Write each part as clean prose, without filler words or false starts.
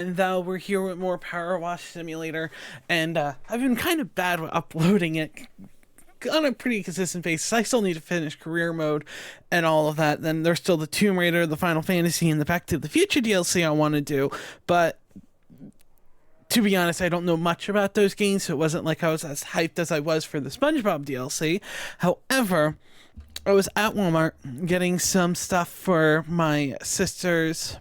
And though we're here with more Power Wash Simulator, and I've been kind of bad with uploading it on a pretty consistent basis. I still need to finish career mode and all of that. Then there's still the Tomb Raider, the Final Fantasy, and the Back to the Future DLC I want to do. But to be honest, I don't know much about those games, so it wasn't like I was as hyped as I was for the SpongeBob DLC. However, I was at Walmart getting some stuff for my sister's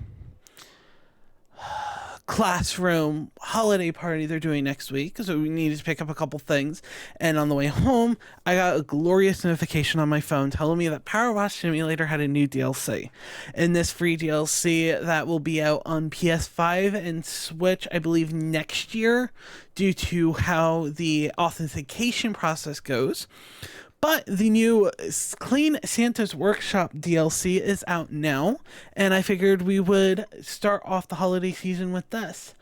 classroom holiday party they're doing next week, so we needed to pick up a couple things. And on the way home, I got a glorious notification on my phone telling me that Power Wash Simulator had a new DLC. And this free DLC that will be out on PS5 and Switch, I believe, next year, due to how the authentication process goes. But the new Clean Santa's Workshop DLC is out now, and I figured we would start off the holiday season with this.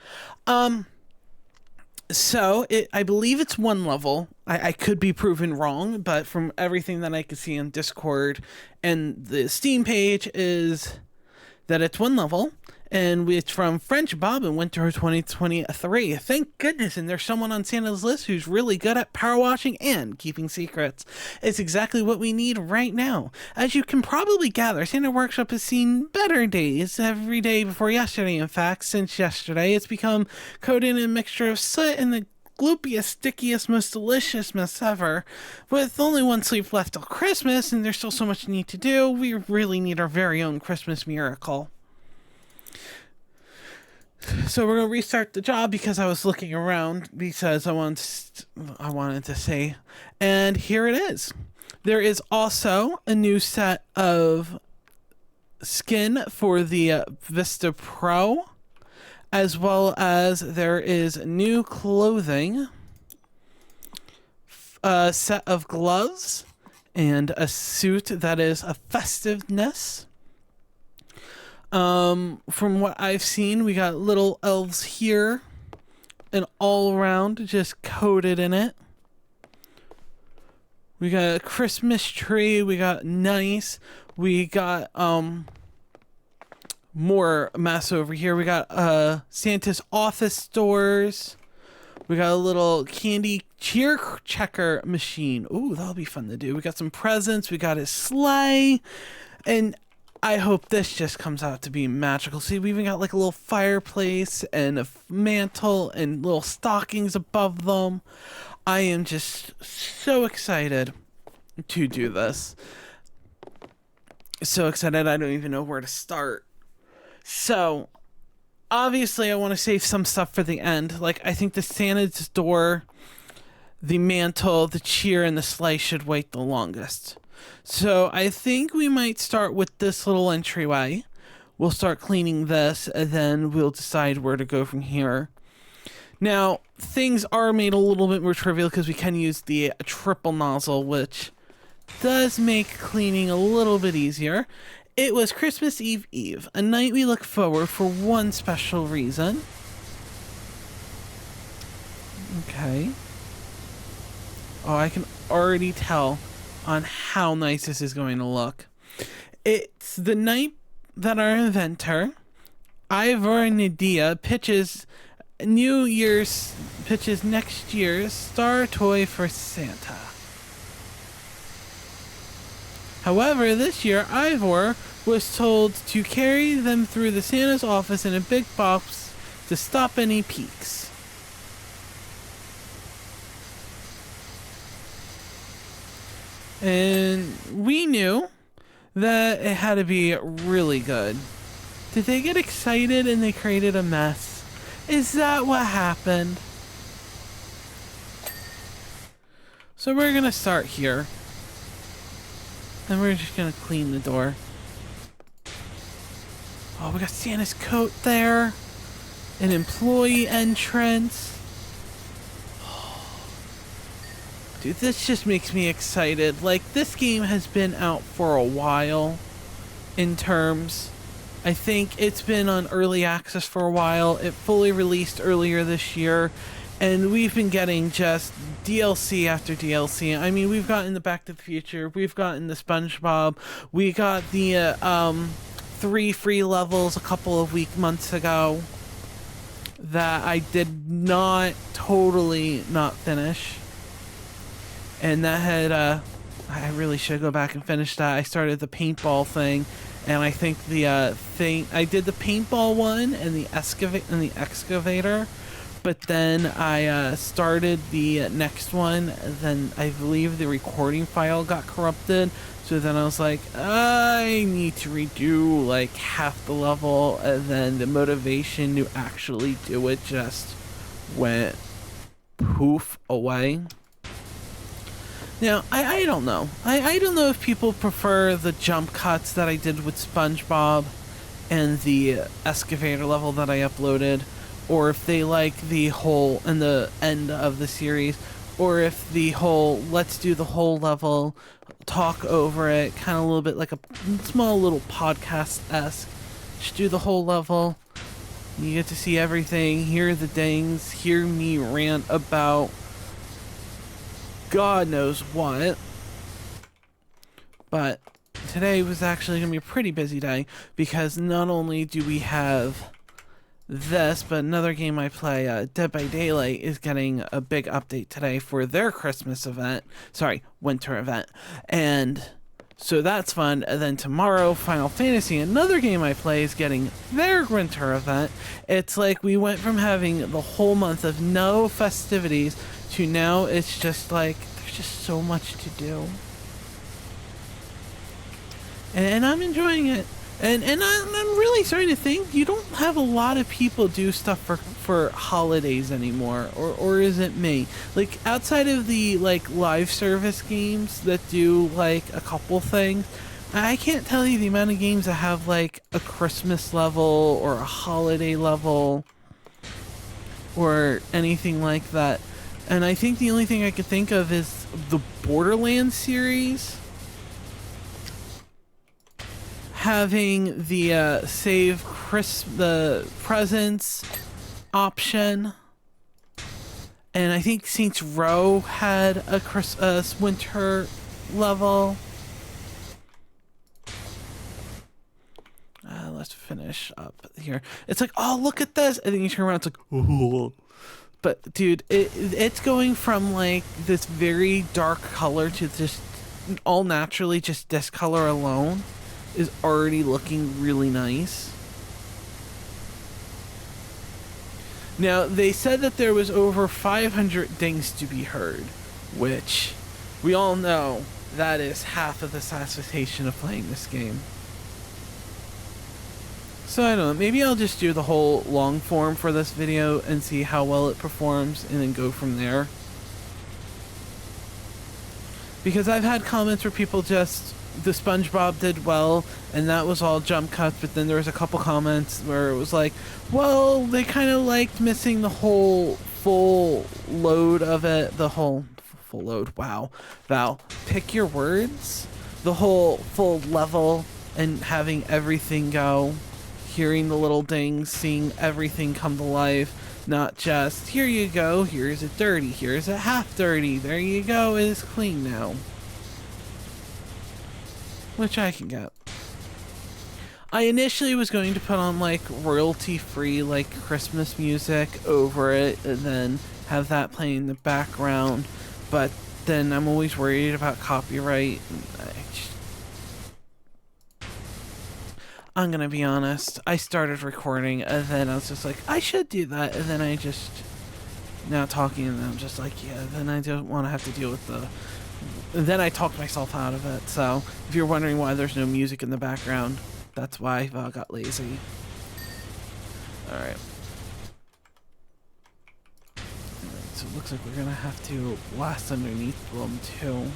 I believe it's one level. I could be proven wrong, but from everything that I could see on Discord and the Steam page is that it's one level, and it's from French Bob in winter 2023. Thank goodness, and there's someone on Santa's list who's really good at power washing and keeping secrets. It's exactly what we need right now. As you can probably gather, Santa Workshop has seen better days every day before yesterday. In fact, since yesterday, it's become coated in a mixture of soot and the gloopiest, stickiest, most delicious mess ever. With only one sleep left till Christmas, and there's still so much need to do, we really need our very own Christmas miracle. So we're going to restart the job because I was looking around because I wanted to see. And here it is. There is also a new set of skin for the Vista Pro, as well as there is new clothing, a set of gloves, and a suit that is a festiveness. From what I've seen, we got little elves here and all around just coated in it. We got a Christmas tree, we got nice, we got more mess over here. We got Santa's office doors. We got a little candy cheer checker machine. Ooh, that'll be fun to do. We got some presents, we got his sleigh, and I hope this just comes out to be magical. See, we even got like a little fireplace and a mantle and little stockings above them. I am just so excited to do this. So excited I don't even know where to start. So, obviously I want to save some stuff for the end. Like, I think the Santa's door, the mantle, the cheer, and the sleigh should wait the longest. So I think we might start with this little entryway. We'll start cleaning this, and then we'll decide where to go from here. Now, things are made a little bit more trivial because we can use the triple nozzle, which does make cleaning a little bit easier. It was Christmas Eve, a night we look forward for one special reason. Okay. Oh, I can already tell on how nice this is going to look. It's the night that our inventor, Ivor Nadia, pitches next year's star toy for Santa. However, this year, Ivor was told to carry them through the Santa's office in a big box to stop any peaks. And we knew that it had to be really good. Did they get excited and they created a mess? Is that what happened? So we're gonna start here. And we're just gonna clean the door. Oh, we got Santa's coat there. An employee entrance. Dude, this just makes me excited. Like, this game has been out for a while in terms. I think it's been on early access for a while. It fully released earlier this year. And we've been getting just DLC after DLC. I mean, we've gotten the Back to the Future. We've gotten the SpongeBob. We got the 3 free levels a couple of months ago. that I did not totally not finish. And that had, I really should go back and finish that. I started the paintball thing, and I think the I did the paintball one and the excavator, but then I started the next one. Then I believe the recording file got corrupted, so then I was like, I need to redo like half the level, and then the motivation to actually do it just went poof away. Now, I don't know. I don't know if people prefer the jump cuts that I did with SpongeBob and the excavator level that I uploaded, or if they like the whole, and the end of the series, or if the whole, let's do the whole level, talk over it, kind of a little bit like a small little podcast-esque. Just do the whole level. You get to see everything, hear the dings, hear me rant about God knows what. But today was actually going to be a pretty busy day, because not only do we have this, but another game I play, Dead by Daylight, is getting a big update today for their Christmas event. Sorry, winter event. And so that's fun. And then tomorrow, Final Fantasy, another game I play, is getting their winter event. It's like we went from having the whole month of no festivities to now it's just like there's just so much to do. And I'm enjoying it. And I'm really starting to think you don't have a lot of people do stuff for holidays anymore, or is it me? Like, outside of the like live service games that do like a couple things, I can't tell you the amount of games that have like a Christmas level or a holiday level or anything like that. And I think the only thing I could think of is the Borderlands series having the save the presents option, and I think Saints Row had a winter level. Let's finish up here. It's like, oh, look at this, and then you turn around, it's like, oh. But dude, it's going from like this very dark color to just all naturally just this color alone is already looking really nice. Now, they said that there was over 500 dings to be heard, which we all know that is half of the satisfaction of playing this game. So I don't know, maybe I'll just do the whole long form for this video and see how well it performs and then go from there. Because I've had comments where people just, the SpongeBob did well and that was all jump cuts, but then there was a couple comments where it was like, well, they kind of liked missing the whole full load of it, the whole full load, wow, Val, pick your words, the whole full level and having everything go. Hearing the little dings, seeing everything come to life, not just, here you go, here's it dirty, here's it half dirty, there you go, it is clean now. Which I can get. I initially was going to put on like royalty-free like Christmas music over it and then have that playing in the background, but then I'm always worried about copyright. I'm gonna be honest, I started recording and then I was just like, I should do that, and then I just, now talking and I'm just like, yeah, then I don't want to have to deal with the, and then I talked myself out of it. So if you're wondering why there's no music in the background, that's why I got lazy. Alright. So it looks like we're gonna have to blast underneath them too.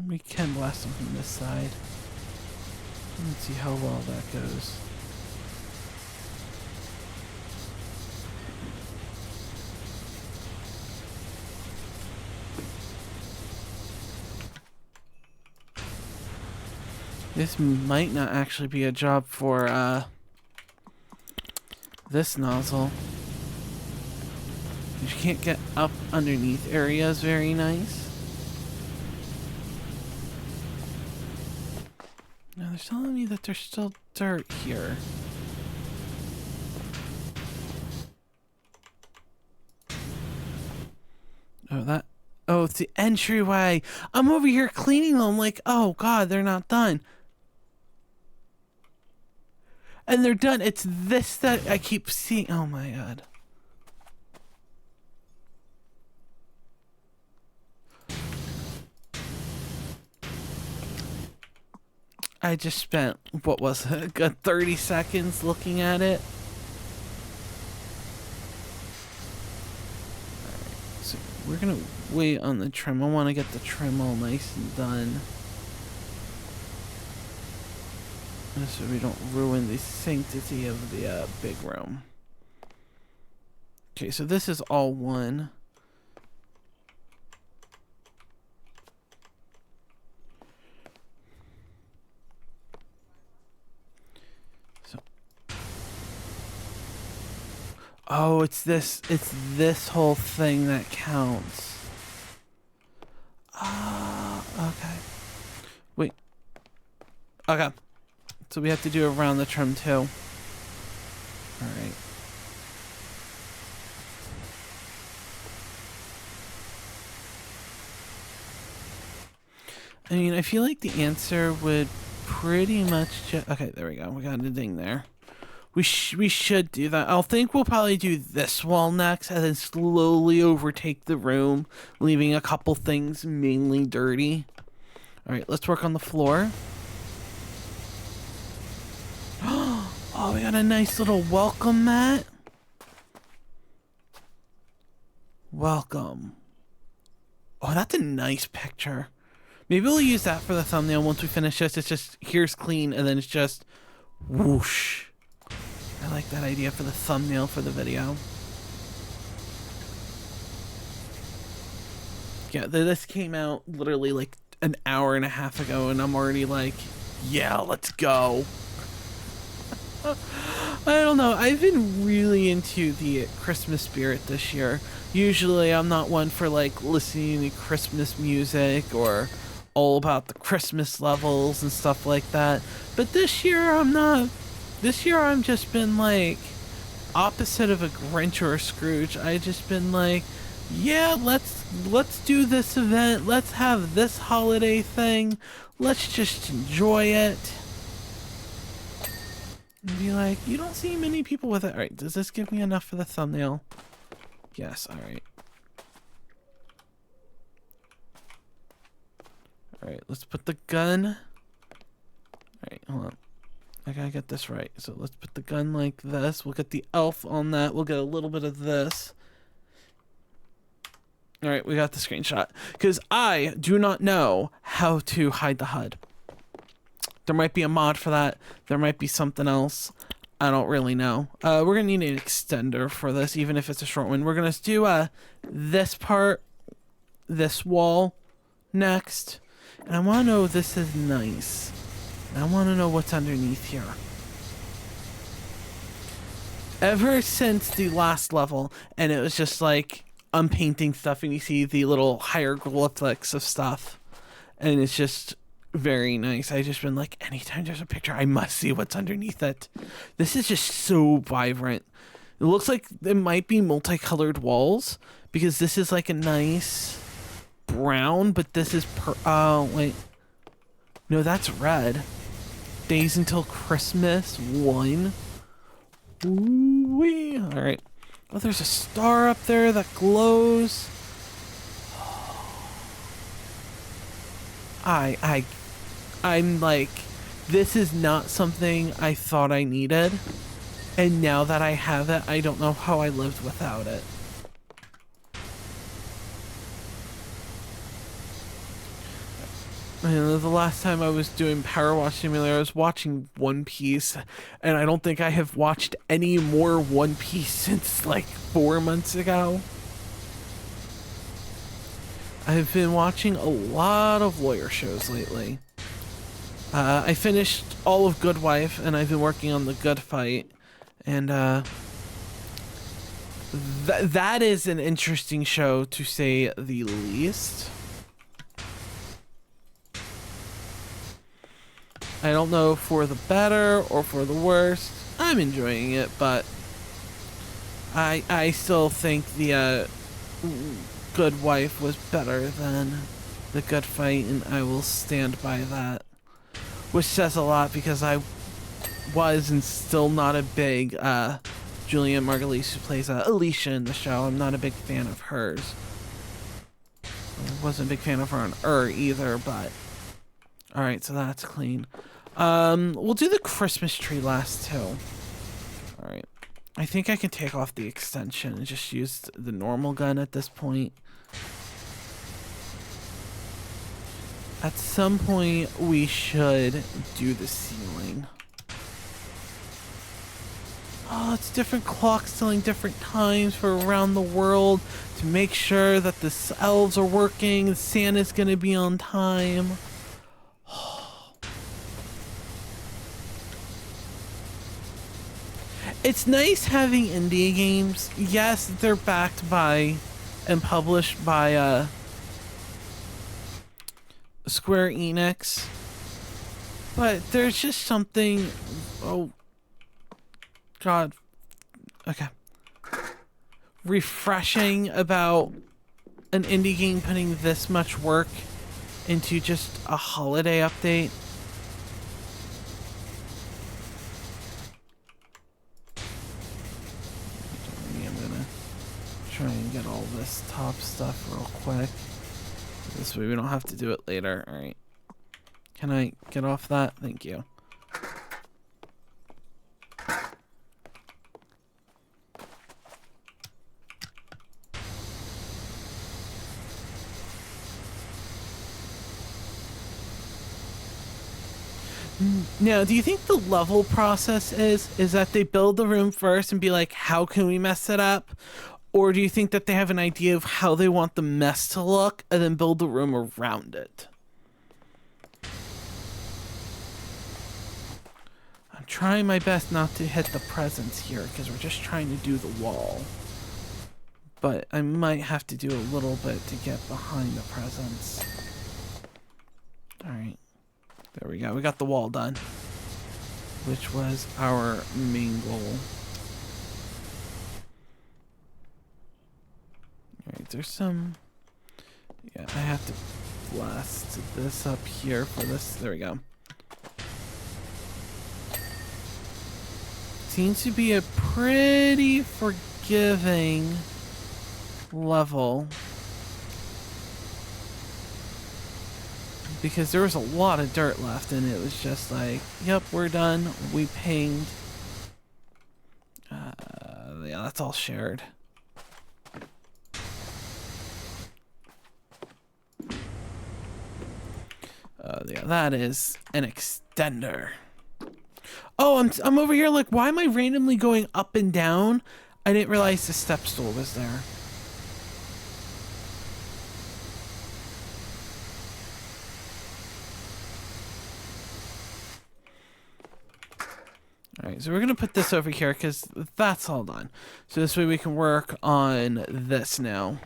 We can blast them from this side. Let's see how well that goes. This might not actually be a job for this nozzle. You can't get up underneath area is very nice. Now they're telling me that there's still dirt here. Oh, it's the entryway. I'm over here cleaning them like, oh god, they're not done. And they're done. It's this that I keep seeing. Oh my god. I just spent, what was it, a good 30 seconds looking at it. Alright, so we're gonna wait on the trim. I want to get the trim all nice and done, so we don't ruin the sanctity of the big room. Okay, so this is all one. So, oh, it's this whole thing that counts. Okay. Wait. Okay. So we have to do around the trim too. Alright. I mean, I feel like the answer would pretty much just... Okay, there we go. We got a ding there. We should do that. I'll think we'll probably do this wall next and then slowly overtake the room, leaving a couple things mainly dirty. Alright, let's work on the floor. Oh, we got a nice little welcome mat. Welcome. Oh, that's a nice picture. Maybe we'll use that for the thumbnail once we finish this. It's just, here's clean, and then it's just whoosh. I like that idea for the thumbnail for the video. Yeah, this came out literally like an hour and a half ago, and I'm already like, yeah, let's go. I don't know. I've been really into the Christmas spirit this year. Usually I'm not one for like listening to Christmas music or all about the Christmas levels and stuff like that. But this year I'm not. This year I'm just been like opposite of a Grinch or a Scrooge. I just been like, yeah, let's do this event. Let's have this holiday thing. Let's just enjoy it. And be like, you don't see many people with it. Alright, does this give me enough for the thumbnail? Yes, alright. Alright, let's put the gun. Alright, hold on. I gotta get this right. So let's put the gun like this. We'll get the elf on that. We'll get a little bit of this. Alright, we got the screenshot. Because I do not know how to hide the HUD. There might be a mod for that. There might be something else. I don't really know. We're going to need an extender for this, even if it's a short one. We're going to do this part, this wall next. And I want to know if this is nice. And I want to know what's underneath here. Ever since the last level, and it was just like, I'm painting stuff and you see the little hieroglyphics of stuff. And it's just very nice. I just been like, anytime there's a picture, I must see what's underneath it. This is just so vibrant. It looks like it might be multicolored walls because this is like a nice brown, but this is oh wait, no, that's red. Days Until Christmas 1. Ooh-wee. All right. Oh, there's a star up there that glows. I'm like, this is not something I thought I needed, and now that I have it, I don't know how I lived without it. The last time I was doing Power Wash Simulator, I was watching One Piece, and I don't think I have watched any more One Piece since like 4 months ago. I've been watching a lot of lawyer shows lately. I finished all of Good Wife, and I've been working on The Good Fight. And that is an interesting show, to say the least. I don't know for the better or for the worst. I'm enjoying it, but I still think the Good Wife was better than The Good Fight, and I will stand by that. Which says a lot, because I was and still not a big Julia Margulies, who plays Alicia in the show. I'm not a big fan of hers. I wasn't a big fan of her on either, but alright, so that's clean. We'll do the Christmas tree last too. Alright. I think I can take off the extension and just use the normal gun at this point. At some point, we should do the ceiling. Oh, it's different clocks telling different times for around the world to make sure that the elves are working, Santa's gonna be on time. It's nice having indie games. Yes, they're backed by and published by Square Enix, but there's just something, oh god, okay, refreshing about an indie game putting this much work into just a holiday update. I'm gonna try and get all this top stuff real quick. This way we don't have to do it later. Alright. Can I get off that? Thank you. Now, do you think the level process is that they build the room first and be like, how can we mess it up? Or do you think that they have an idea of how they want the mess to look and then build the room around it? I'm trying my best not to hit the presents here because we're just trying to do the wall. But I might have to do a little bit to get behind the presents. Alright. There we go. We got the wall done, which was our main goal. Alright, there's some... Yeah, I have to blast this up here for this. There we go. Seems to be a pretty forgiving level, because there was a lot of dirt left and it was just like, yep, we're done. We pinged. Yeah, that's all shared. Yeah, that is an extender. Oh, I'm over here like, why am I randomly going up and down? I didn't realize the step stool was there. Alright, so we're going to put this over here because that's all done. So this way we can work on this now.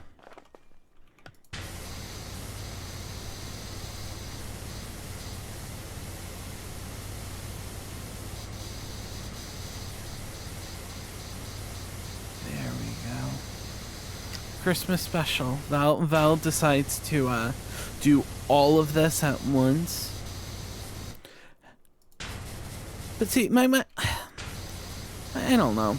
There we go. Christmas special. Val decides to do all of this at once. But see, I don't know.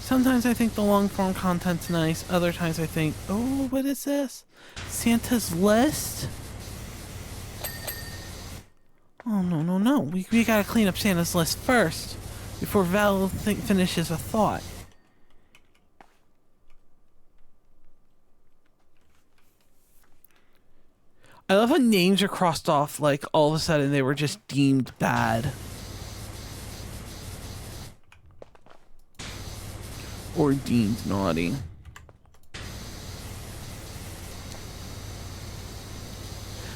Sometimes I think the long form content's nice. Other times I think, oh, what is this? Santa's list? Oh, no. We gotta clean up Santa's list first before Val finishes a thought. I love how names are crossed off like all of a sudden they were just deemed bad. Or deemed naughty.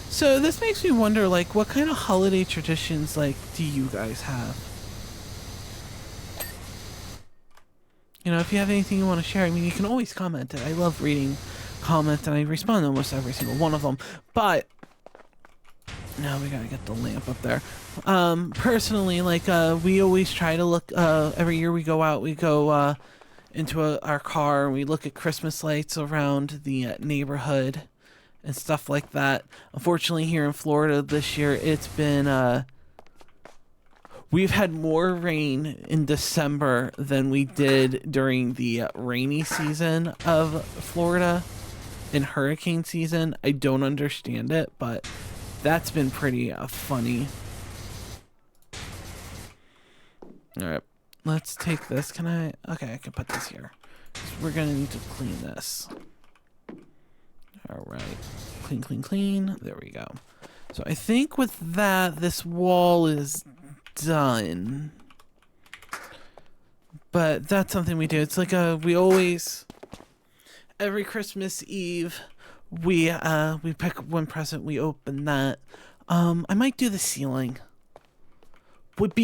So this makes me wonder, like, what kind of holiday traditions, like, do you guys have? You know, if you have anything you want to share, I mean, you can always comment it. I love reading comments, and I respond to almost every single one of them. But now we gotta get the lamp up there. Personally, like, we always try to look, every year we go out, we go into our car, and we look at Christmas lights around the neighborhood and stuff like that. Unfortunately, here in Florida this year, it's been, we've had more rain in December than we did during the rainy season of Florida in hurricane season. I don't understand it, but that's been pretty funny. Alright, let's take this. Can I? Okay, I can put this here. We're gonna need to clean this. Alright, clean, clean, clean. There we go. So I think with that, this wall is done. But that's something we do. It's like we always, every Christmas Eve, we pick one present, we open that. I might do the ceiling. Would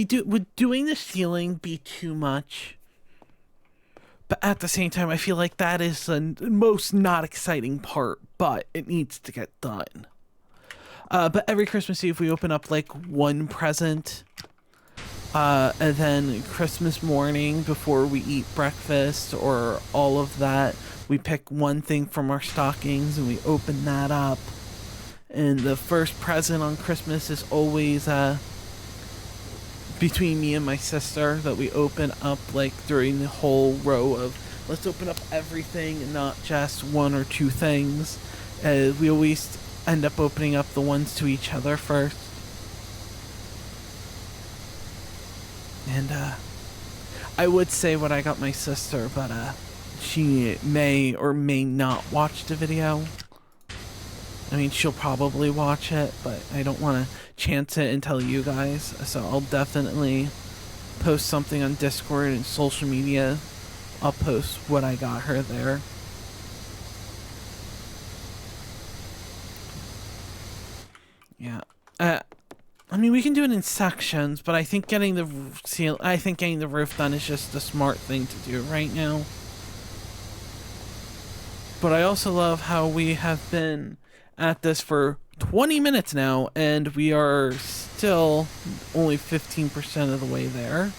doing the ceiling be too much? But at the same time, I feel like that is the most not exciting part, but it needs to get done. But every Christmas Eve, we open up like one present. And then Christmas morning, before we eat breakfast or all of that, we pick one thing from our stockings and we open that up. And the first present on Christmas is always between me and my sister, that we open up like during the whole row of, let's open up everything and not just one or two things. We always end up opening up the ones to each other first. And I would say what I got my sister, but she may or may not watch the video. I mean, she'll probably watch it, but I don't want to chance it and tell you guys. So I'll definitely post something on Discord and social media. I'll post what I got her there. Yeah. I mean, we can do it in sections, but I think getting the roof done is just the smart thing to do right now. But I also love how we have been at this for 20 minutes now, and we are still only 15% of the way there.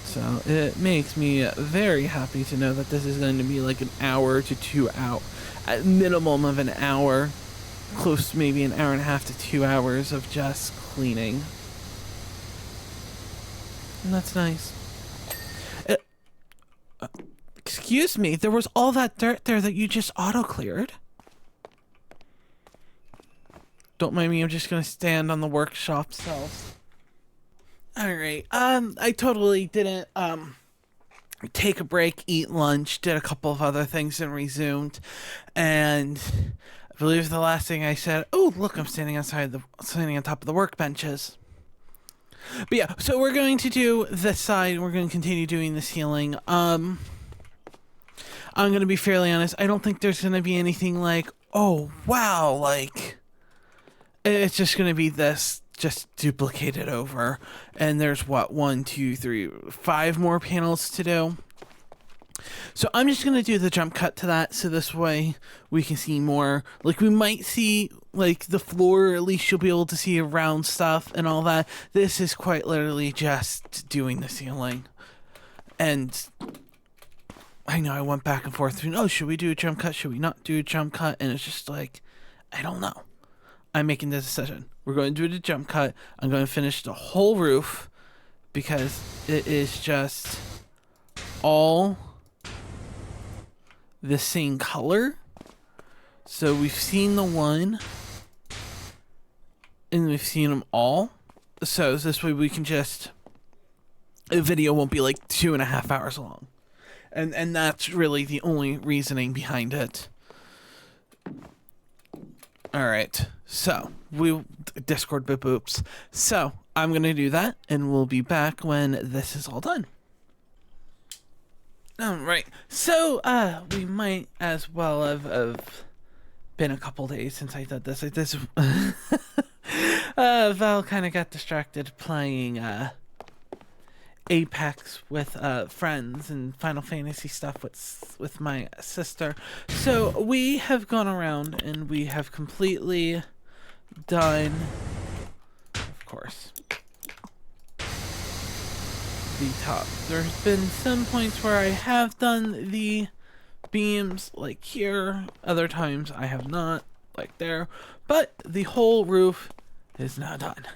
So it makes me very happy to know that this is going to be like an hour to 2 hours, at minimum of an hour, close to maybe an hour and a half to 2 hours of just cleaning. And that's nice. Excuse me, there was all that dirt there that you just auto-cleared. Don't mind me, I'm just gonna stand on the workshop shelves. Alright, I totally didn't, take a break, eat lunch, did a couple of other things and resumed. And I believe the last thing I said, oh, look, I'm standing on top of the workbenches. But yeah, so we're going to do this side, we're going to continue doing the ceiling. I'm going to be fairly honest, I don't think there's going to be anything like, oh, wow, like, it's just going to be this, just duplicated over. And there's what, 1, 2, 3, 5 more panels to do. So I'm just going to do the jump cut to that, so this way we can see more. Like, we might see, like, the floor, at least you'll be able to see around stuff and all that. This is quite literally just doing the ceiling. And I know I went back and forth between, oh, should we do a jump cut? Should we not do a jump cut? And it's just like, I don't know. I'm making the decision. We're going to do the jump cut. I'm going to finish the whole roof because it is just all the same color. So we've seen the one and we've seen them all. So this way we can just, the video won't be like 2.5 hours long. And that's really the only reasoning behind it. Alright, so Discord boop boops. So I'm gonna do that and we'll be back when this is all done. Alright, so we might as well have been a couple days since I did this. Val kind of got distracted playing Apex with friends and Final Fantasy stuff with my sister. So we have gone around and we have completely done, of course, the top. There's been some points where I have done the beams, like here. Other times I have not, like there. But the whole roof is now done.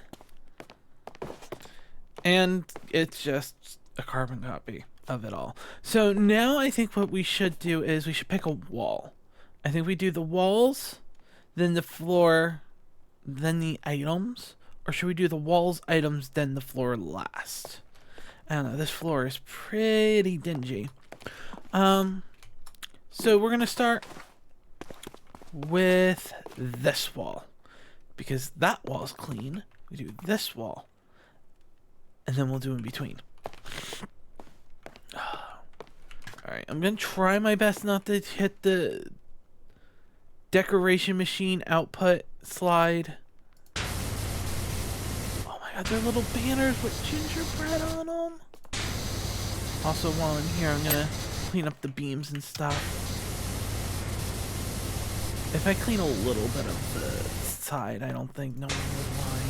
And it's just a carbon copy of it all. So now I think what we should do is we should pick a wall. I think we do the walls, then the floor, then the items. Or should we do the walls, items, then the floor last? I don't know. This floor is pretty dingy. So we're going to start with this wall. Because that wall's clean. We do this wall. And then we'll do in between. Alright, I'm going to try my best not to hit the decoration machine output slide. Oh my god, they're little banners with gingerbread on them. Also, while I'm here, I'm going to clean up the beams and stuff. If I clean a little bit of the side, I don't think no one would mind.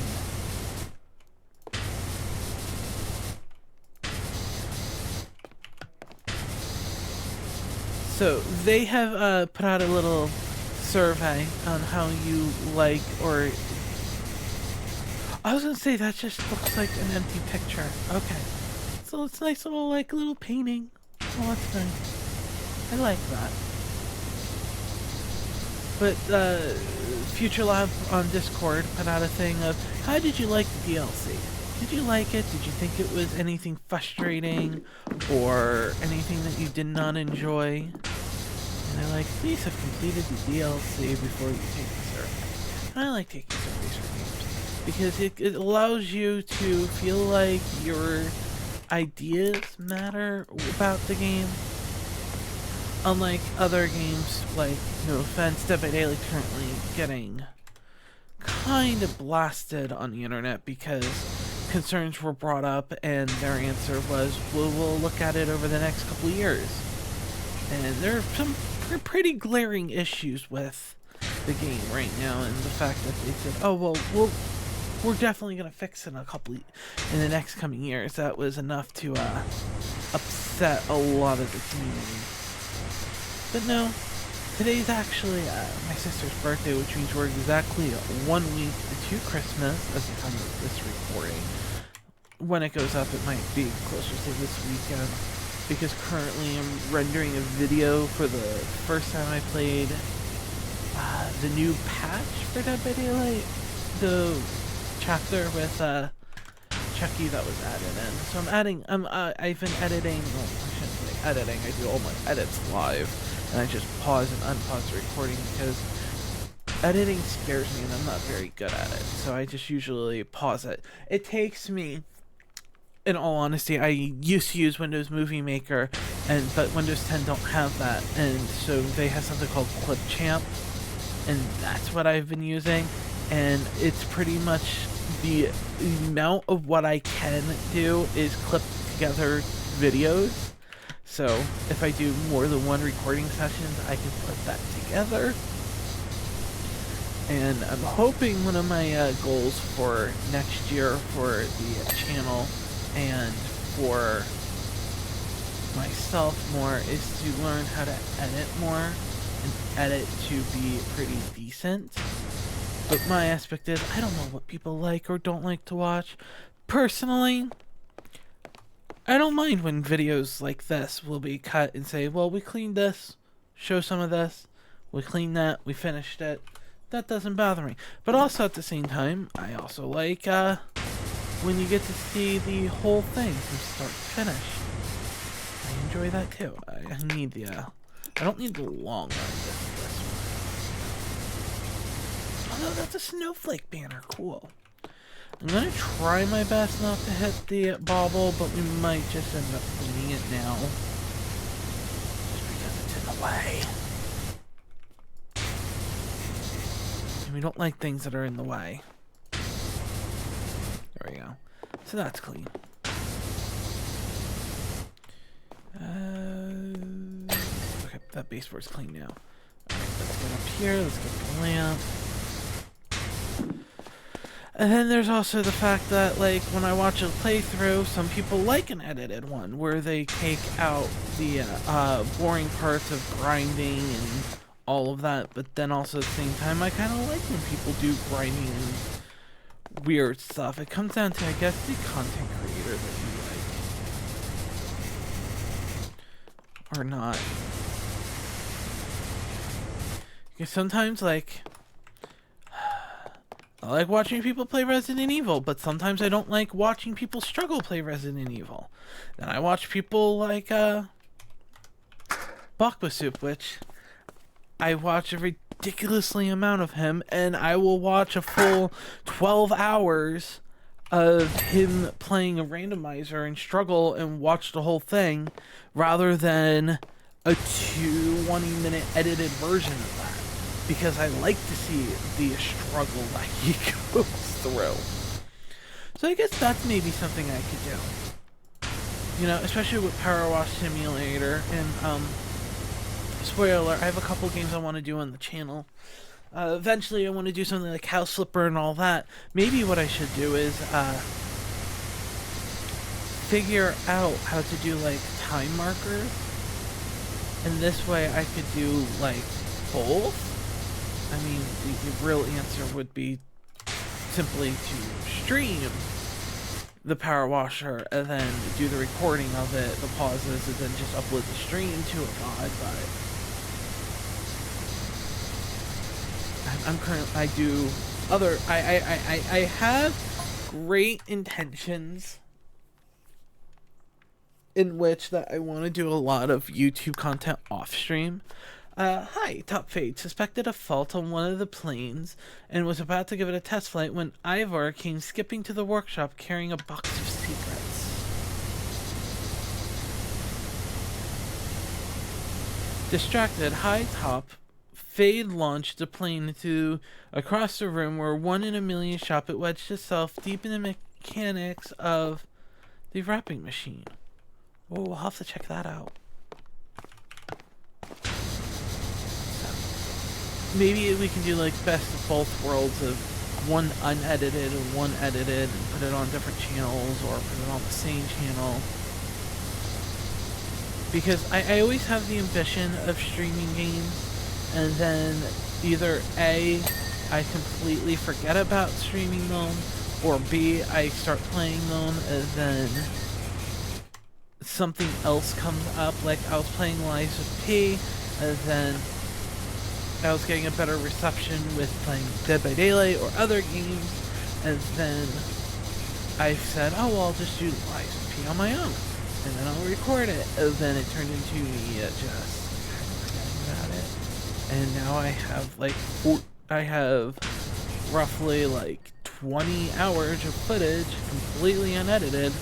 So they have put out a little survey on how you like, or I was gonna say that just looks like an empty picture. Okay, so it's a nice little painting. Oh, that's nice. I like that. But Future Lab on Discord put out a thing of how did you like the DLC? Did you like it? Did you think it was anything frustrating or anything that you did not enjoy? And they're like, please have completed the DLC before you take the survey. And I like taking surveys for games because it allows you to feel like your ideas matter about the game. Unlike other games, like, no offense, Dead by Daylight currently getting kind of blasted on the internet because concerns were brought up and their answer was, well, we'll look at it over the next couple of years. And there are some pretty glaring issues with the game right now, and the fact that they said, oh, well, we're definitely going to fix it in the next coming years. That was enough to upset a lot of the community. But no, today's actually my sister's birthday, which means we're exactly 1 week to Christmas at the time of this recording. When it goes up, it might be closer to this weekend, because currently I'm rendering a video for the first time I played the new patch for Dead by Daylight, the chapter with Chucky that was added in. So I've been editing, well, I shouldn't say editing, I do all my edits live. And I just pause and unpause the recording because editing scares me and I'm not very good at it. So I just usually pause it. It takes me, in all honesty, I used to use Windows Movie Maker, but Windows 10 don't have that. And so they have something called Clipchamp. And that's what I've been using. And it's pretty much the amount of what I can do is clip together videos. So, if I do more than one recording sessions, I can put that together. And I'm hoping one of my goals for next year for the channel and for myself more is to learn how to edit more and edit to be pretty decent. But my aspect is, I don't know what people like or don't like to watch. Personally, I don't mind when videos like this will be cut and say, well, we cleaned this, show some of this, we cleaned that, we finished it. That doesn't bother me. But also at the same time, I also like when you get to see the whole thing from start to finish. I enjoy that too. I need the, I don't need the long one. This one. Oh no, that's a snowflake banner. Cool. I'm going to try my best not to hit the bauble, but we might just end up cleaning it now. Just because it's in the way. And we don't like things that are in the way. So that's clean. Okay, that baseboard's clean now. Alright, let's get up here. Let's get the lamp. And then there's also the fact that, like, when I watch a playthrough, some people like an edited one where they take out the boring parts of grinding and all of that, but then also at the same time, I kind of like when people do grinding and weird stuff. It comes down to, I guess, the content creator that you like or not. Because sometimes, like, I like watching people play Resident Evil, but sometimes I don't like watching people struggle play Resident Evil. Then I watch people like Bakba Soup, which I watch a ridiculously amount of him, and I will watch a full 12 hours of him playing a randomizer and struggle and watch the whole thing, rather than a 20-minute edited version of that. Because I like to see the struggle that he goes through. So I guess that's maybe something I could do. You know, especially with Power Wash Simulator. And, spoiler alert, I have a couple games I want to do on the channel. Eventually I want to do something like House Flipper and all that. Maybe what I should do is, figure out how to do, like, time markers. And this way I could do, like, both. I mean, the real answer would be simply to stream the Power Washer and then do the recording of it, the pauses, and then just upload the stream to a VOD. But I have great intentions in which that I want to do a lot of YouTube content off stream. Hi, Top Fade suspected a fault on one of the planes and was about to give it a test flight when Ivor came skipping to the workshop carrying a box of secrets. Distracted, High Top Fade launched the plane to across the room where 1 in a million shop it wedged itself deep in the mechanics of the wrapping machine. Oh, we'll have to check that out. Maybe we can do like best of both worlds of one unedited and one edited and put it on different channels or put it on the same channel. Because I always have the ambition of streaming games and then either A, I completely forget about streaming them, or B, I start playing them and then something else comes up. Like I was playing Lies of P and then I was getting a better reception with playing Dead by Daylight or other games, and then I said, oh, well, I'll just do Lies of P on my own, and then I'll record it, and then it turned into me just forgetting about it, and now I have roughly like 20 hours of footage, completely unedited,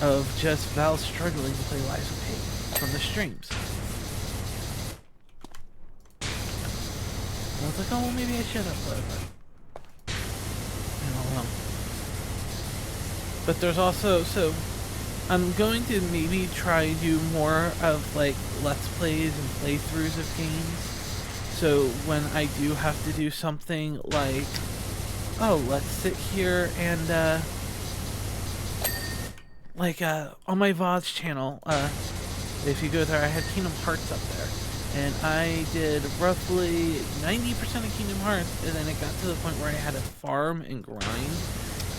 of just Val struggling to play Lies of P from the streams. I was like, oh, well, maybe I should upload it. I don't know. But there's also, so I'm going to maybe try to do more of like Let's Plays and playthroughs of games. So when I do have to do something like, oh, let's sit here and, on my VOD's channel, if you go there, I had Kingdom Hearts up there. And I did roughly 90% of Kingdom Hearts, and then it got to the point where I had to farm and grind,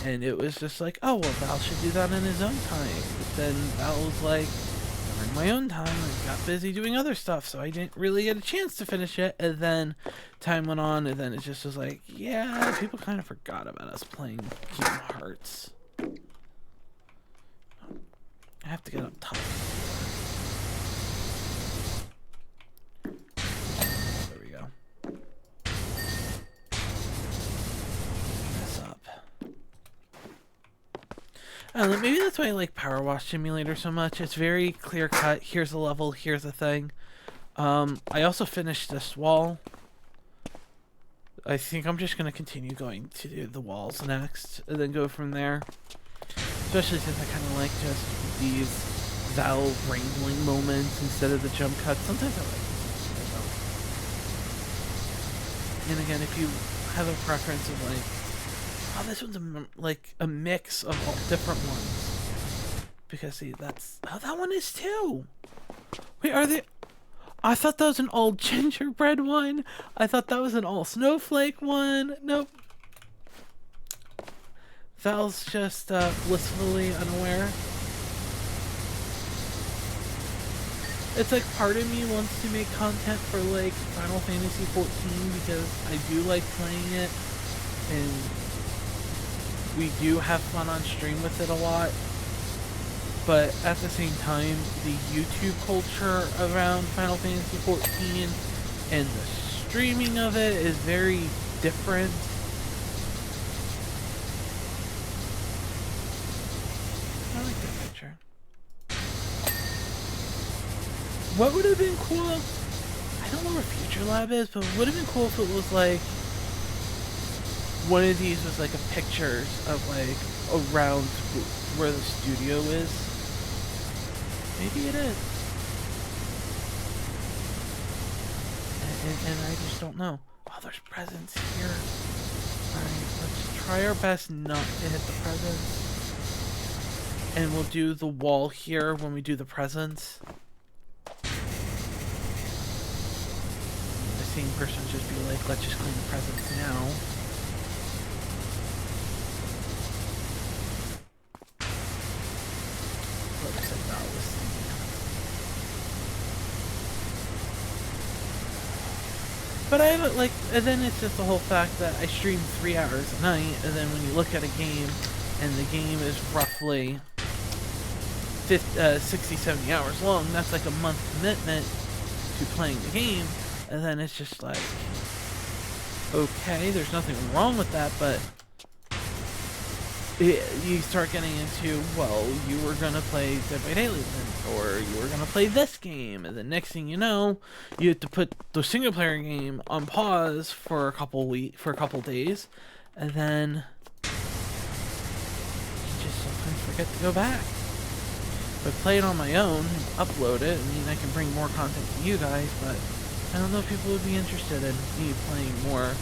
and it was just like, oh, well, Val should do that in his own time. But then Val was like, during my own time, I got busy doing other stuff, so I didn't really get a chance to finish it, and then time went on, and then it just was like, yeah, people kind of forgot about us playing Kingdom Hearts. I have to get up top. Maybe that's why I like Power Wash Simulator so much. It's very clear cut. Here's a level, here's a thing. I also finished this wall. I think I'm just going to continue going to do the walls next, and then go from there. Especially since I kind of like just these Val wrangling moments instead of the jump cuts. Sometimes I like it. And again, if you have a preference of like, oh, this one's like a mix of all different ones. Because see, that's how that one is too. Wait, are they? I thought that was an all gingerbread one. I thought that was an all snowflake one. Nope. Val's just blissfully unaware. It's like part of me wants to make content for like Final Fantasy 14 because I do like playing it and we do have fun on stream with it a lot. But at the same time, the YouTube culture around Final Fantasy 14 and the streaming of it is very different. I like that picture. What would have been cool? I don't know where Future Lab is, but it would have been cool if it was like one of these was like a pictures of like around where the studio is. Maybe it is. And I just don't know. Oh, there's presents here. Alright, let's try our best not to hit the presents. And we'll do the wall here when we do the presents. The same person would just be like, let's just clean the presents now. But I have like, and then it's just the whole fact that I stream 3 hours a night, and then when you look at a game, and the game is roughly 60, 70 hours long, that's like a month commitment to playing the game, and then it's just like, okay, there's nothing wrong with that, but you start getting into, well, you were gonna play Dead by Daylight, or you were gonna play this game, and the next thing you know, you have to put the single player game on pause for a couple days, and then you just sometimes forget to go back. If I play it on my own and upload it, I mean, I can bring more content to you guys, but I don't know if people would be interested in me playing more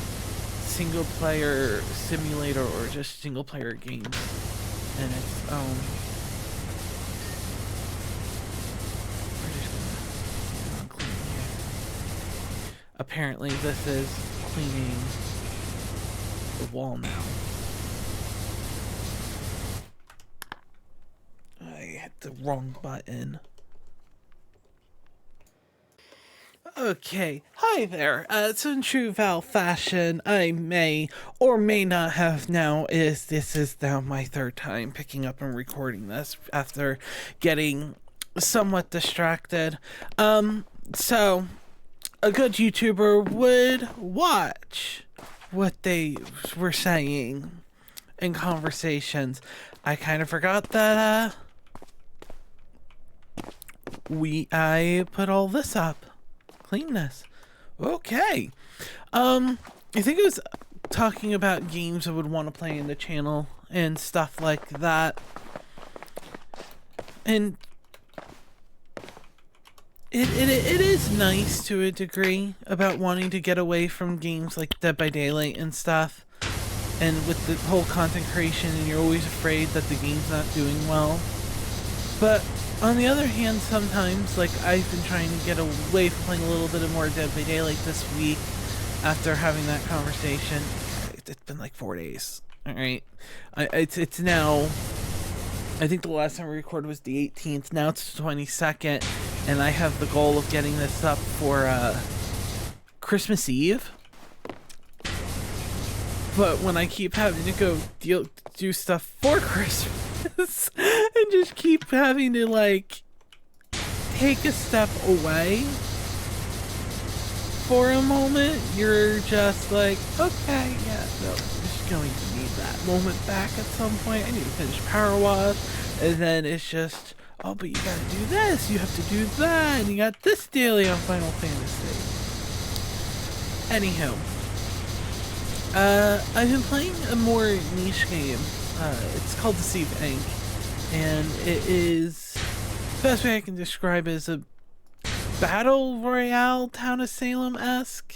single player simulator or just single player games and its own. We're just gonna clean here. Apparently this is cleaning the wall now. I hit the wrong button. Okay, hi there. So in true Val fashion, I may or may not have now this is now my third time picking up and recording this after getting somewhat distracted. So a good YouTuber would watch what they were saying in conversations. I kind of forgot that I put all this up. Cleanness. Okay. I think it was talking about games I would want to play in the channel and stuff like that. And it is nice to a degree about wanting to get away from games like Dead by Daylight and stuff. And with the whole content creation, and you're always afraid that the game's not doing well. But on the other hand, sometimes, like, I've been trying to get away from playing a little bit of more Dead by Daylight this week after having that conversation. It's been like 4 days, alright? It's now, I think the last time we recorded was the 18th, now it's the 22nd, and I have the goal of getting this up for Christmas Eve. But when I keep having to go do stuff for Christmas, and just keep having to, like, take a step away for a moment, you're just like, okay, yeah, no, I'm just going to need that moment back at some point. I need to finish Power Wash, and then it's just, oh, but you gotta do this, you have to do that, and you got this daily on Final Fantasy. Anywho, I've been playing a more niche game It's called Deceive Inc. And it is, the best way I can describe it is a battle royale Town of Salem-esque.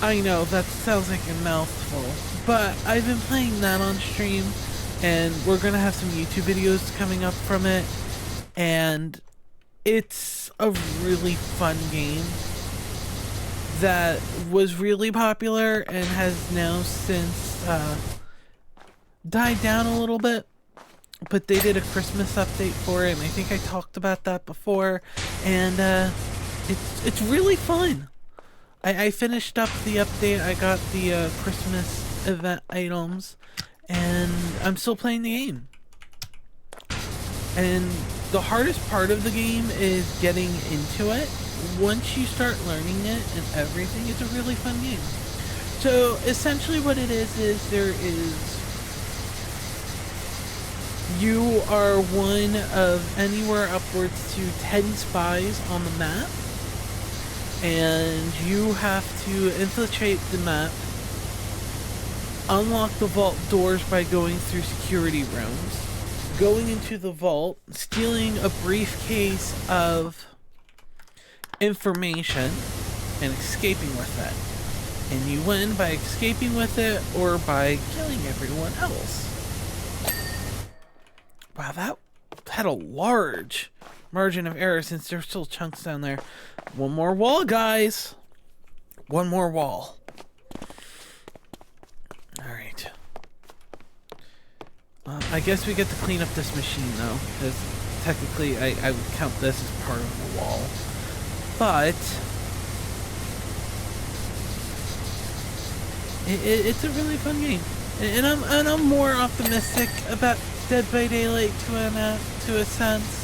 I know, that sounds like a mouthful, but I've been playing that on stream, and we're gonna have some YouTube videos coming up from it, and it's a really fun game that was really popular and has now since died down a little bit. But they did a Christmas update for it, and I think I talked about that before, and it's really fun. I finished up the update, I got the Christmas event items, and I'm still playing the game. And the hardest part of the game is getting into it. Once you start learning it and everything, it's a really fun game. So essentially what it is you are one of anywhere upwards to 10 spies on the map, and you have to infiltrate the map, unlock the vault doors by going through security rooms, going into the vault, stealing a briefcase of information, and escaping with it. And you win by escaping with it or by killing everyone else. Wow, that had a large margin of error since there's still chunks down there. One more wall, guys. One more wall. Alright. I guess we get to clean up this machine, though. Because technically, I would count this as part of the wall. But it's a really fun game. And I'm more optimistic about Dead by Daylight to a sense.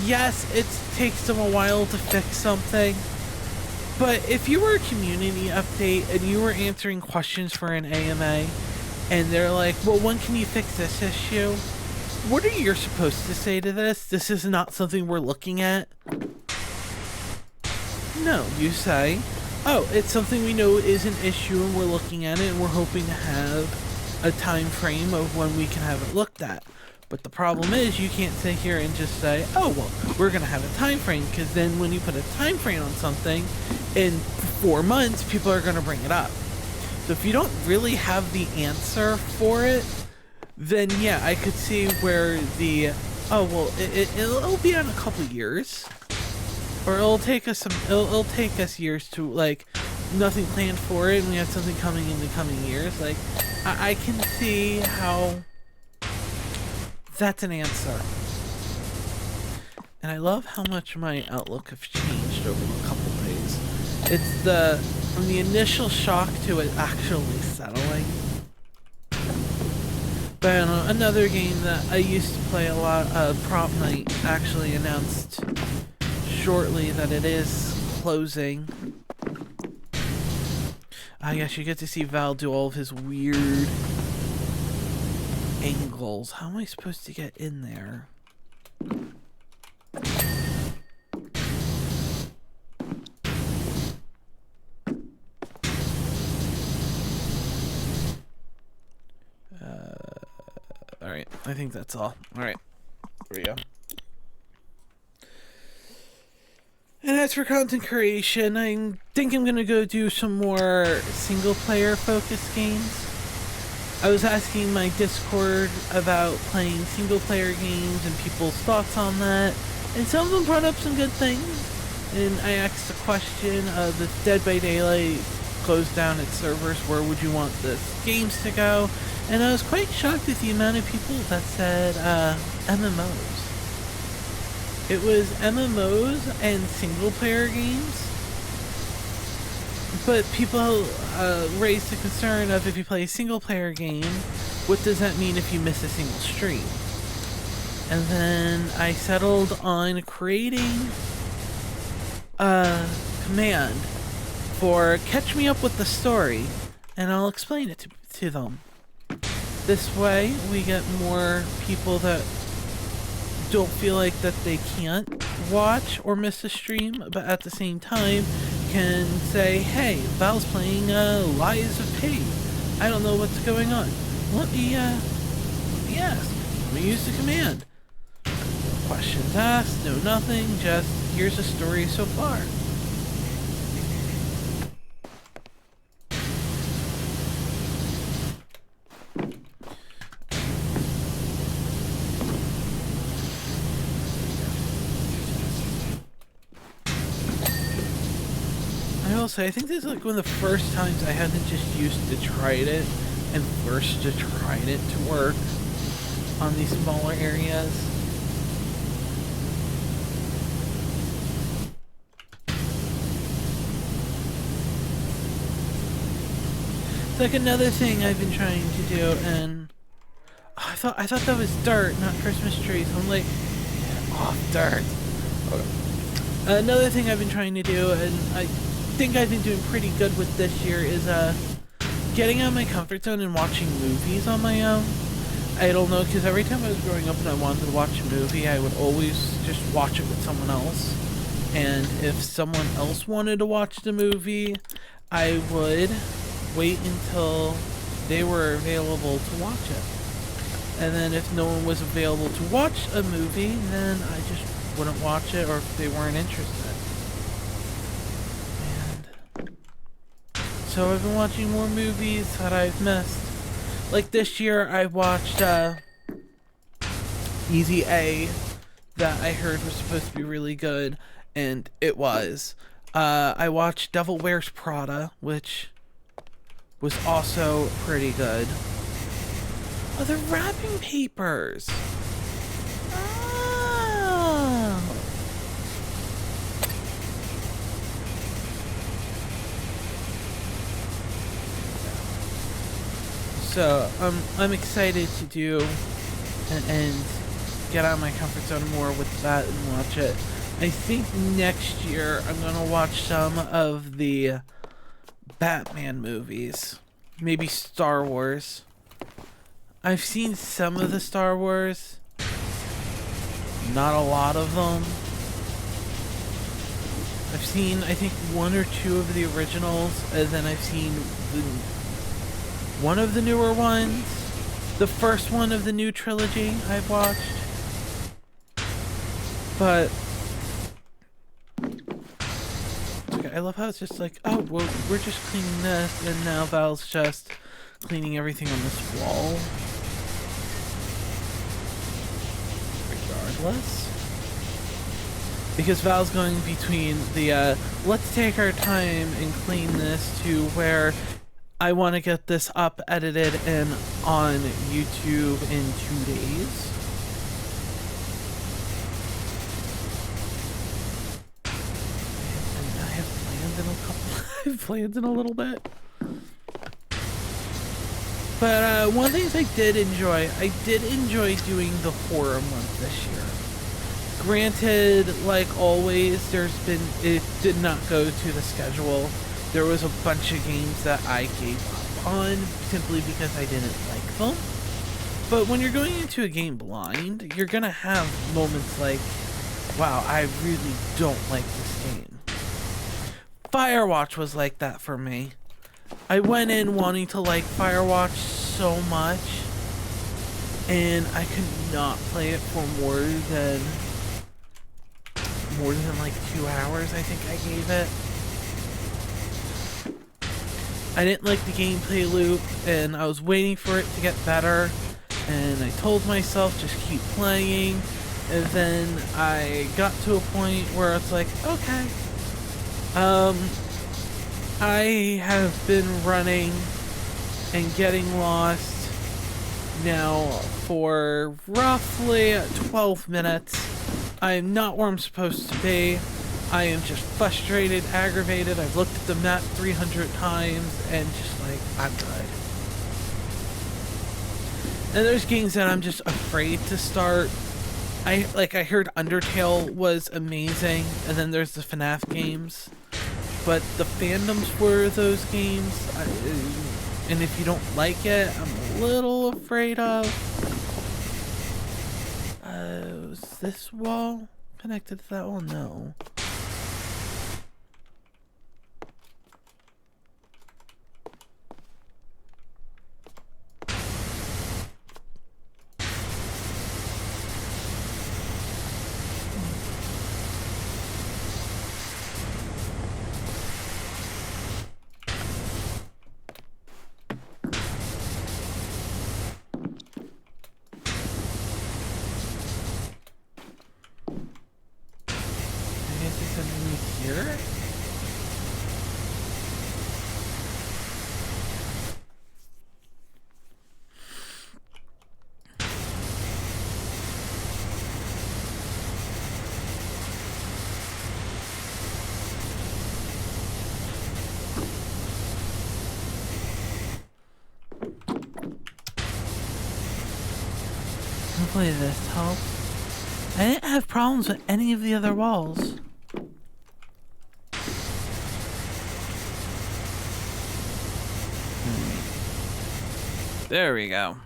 Yes, it takes them a while to fix something, but if you were a community update and you were answering questions for an AMA, and they're like, well, when can you fix this issue? What are you supposed to say to this? This is not something we're looking at. No, you say, oh, it's something we know is an issue and we're looking at it and we're hoping to have a time frame of when we can have it looked at. But the problem is you can't sit here and just say, oh, well, we're going to have a time frame, because then when you put a time frame on something, in 4 months, people are going to bring it up. So if you don't really have the answer for it, then yeah, I could see where the, oh, well, it'll be on a couple years. Or it'll take us years to, like, nothing planned for it, and we have something coming in the coming years. Like, I can see how that's an answer. And I love how much my outlook has changed over a couple days. It's from the initial shock to it actually settling. But I don't know, another game that I used to play a lot, Prop Night, actually announced shortly that it is closing. I guess you get to see Val do all of his weird angles. How am I supposed to get in there? Alright, I think that's all. Alright, here we go. And as for content creation, I think I'm gonna go do some more single-player focused games. I was asking my Discord about playing single-player games and people's thoughts on that, and some of them brought up some good things. And I asked the question of if Dead by Daylight closed down its servers, where would you want the games to go? And I was quite shocked at the amount of people that said MMOs. It was MMOs and single-player games. But people raised the concern of, if you play a single-player game, what does that mean if you miss a single stream? And then I settled on creating a command for catch me up with the story, and I'll explain it to them. This way, we get more people that don't feel like that they can't watch or miss a stream, but at the same time can say, hey, Val's playing Lies of P. I don't know what's going on. Let me ask. Let me use the command. Questions asked, no nothing, just here's a story so far. I will say, I think this is like one of the first times I haven't just used Detried it and forced Detried it to work on these smaller areas. It's like another thing I've been trying to do, and I thought that was dirt, not Christmas trees. I'm like, off dirt. Okay. Another thing I've been trying to do, and I think I've been doing pretty good with this year, is getting out of my comfort zone and watching movies on my own. I don't know, because every time I was growing up and I wanted to watch a movie, I would always just watch it with someone else. And if someone else wanted to watch the movie, I would wait until they were available to watch it. And then if no one was available to watch a movie, then I just wouldn't watch it, or if they weren't interested. And so I've been watching more movies that I've missed. Like this year, I watched Easy A, that I heard was supposed to be really good, and it was. I watched Devil Wears Prada, which was also pretty good. Oh, they're wrapping papers. Oh. So I'm excited to do and get out of my comfort zone more with that and watch it. I think next year I'm gonna watch some of the Batman movies, maybe Star Wars. I've seen some of the Star Wars, not a lot of them. I've seen, I think, one or two of the originals, and then I've seen one of the newer ones. The first one of the new trilogy I've watched. But okay, I love how it's just like, oh, well, we're just cleaning this, and now Val's just cleaning everything on this wall. Regardless. Because Val's going between the, let's take our time and clean this, to where I want to get this up, edited, and on YouTube in 2 days. And I have plans in a little bit. But one of the things I did enjoy doing the horror month this year. Granted, like always, it did not go to the schedule. There was a bunch of games that I gave up on simply because I didn't like them. But when you're going into a game blind, you're gonna have moments like, wow, I really don't like this game. Firewatch was like that for me. I went in wanting to like Firewatch so much, and I could not play it for more than like 2 hours, I think I gave it. I didn't like the gameplay loop, and I was waiting for it to get better, and I told myself just keep playing, and then I got to a point where it's like, okay, I have been running and getting lost now for roughly 12 minutes. I am not where I'm supposed to be. I am just frustrated, aggravated. I've looked at the map 300 times and just like, I'm good. And there's games that I'm just afraid to start. I heard Undertale was amazing, and then there's the FNAF games. But the fandoms for those games, and if you don't like it, I'm a little afraid of. Is this wall connected to that wall? No. here. Hopefully this helps. I didn't have problems with any of the other walls. There we go.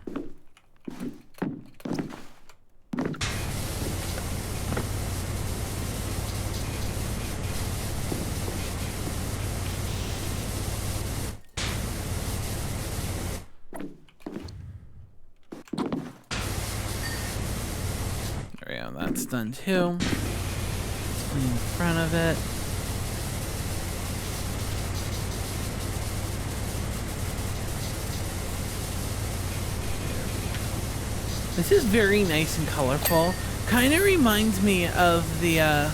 There we go, that's done too. Let's clean the front of it. This is very nice and colorful. Kind of reminds me of the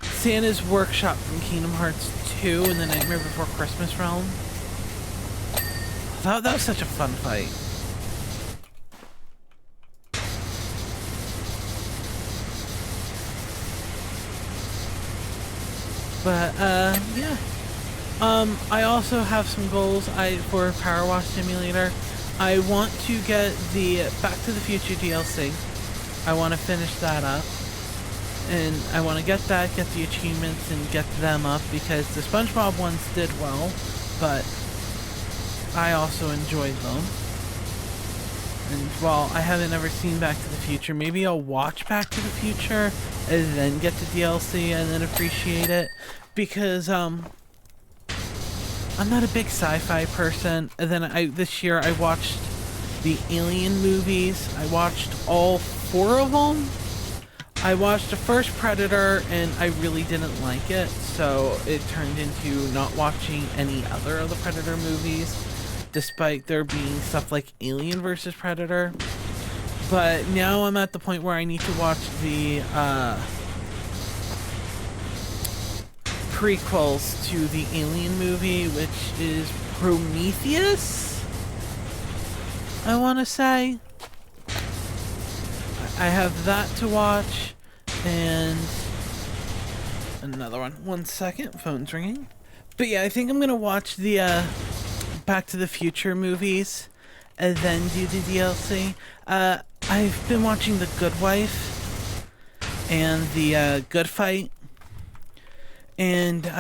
Santa's Workshop from Kingdom Hearts 2 in the Nightmare Before Christmas realm. That was such a fun fight. But yeah. I also have some goals for Power Wash Simulator. I want to get the Back to the Future DLC. I want to finish that up. And I want to get that, get the achievements, and get them up, because the SpongeBob ones did well, but I also enjoyed them. And while I haven't ever seen Back to the Future, maybe I'll watch Back to the Future and then get the DLC and then appreciate it, because I'm not a big sci-fi person. And then this year I watched the Alien movies. I watched all 4 of them. I watched the first Predator and I really didn't like it, so it turned into not watching any other of the Predator movies, despite there being stuff like Alien vs. Predator. But now I'm at the point where I need to watch the prequels to the Alien movie, which is Prometheus, I want to say. I have that to watch, and another one. One second, phone's ringing. But yeah, I think I'm gonna watch the Back to the Future movies and then do the DLC. I've been watching The Good Wife and the Good Fight, and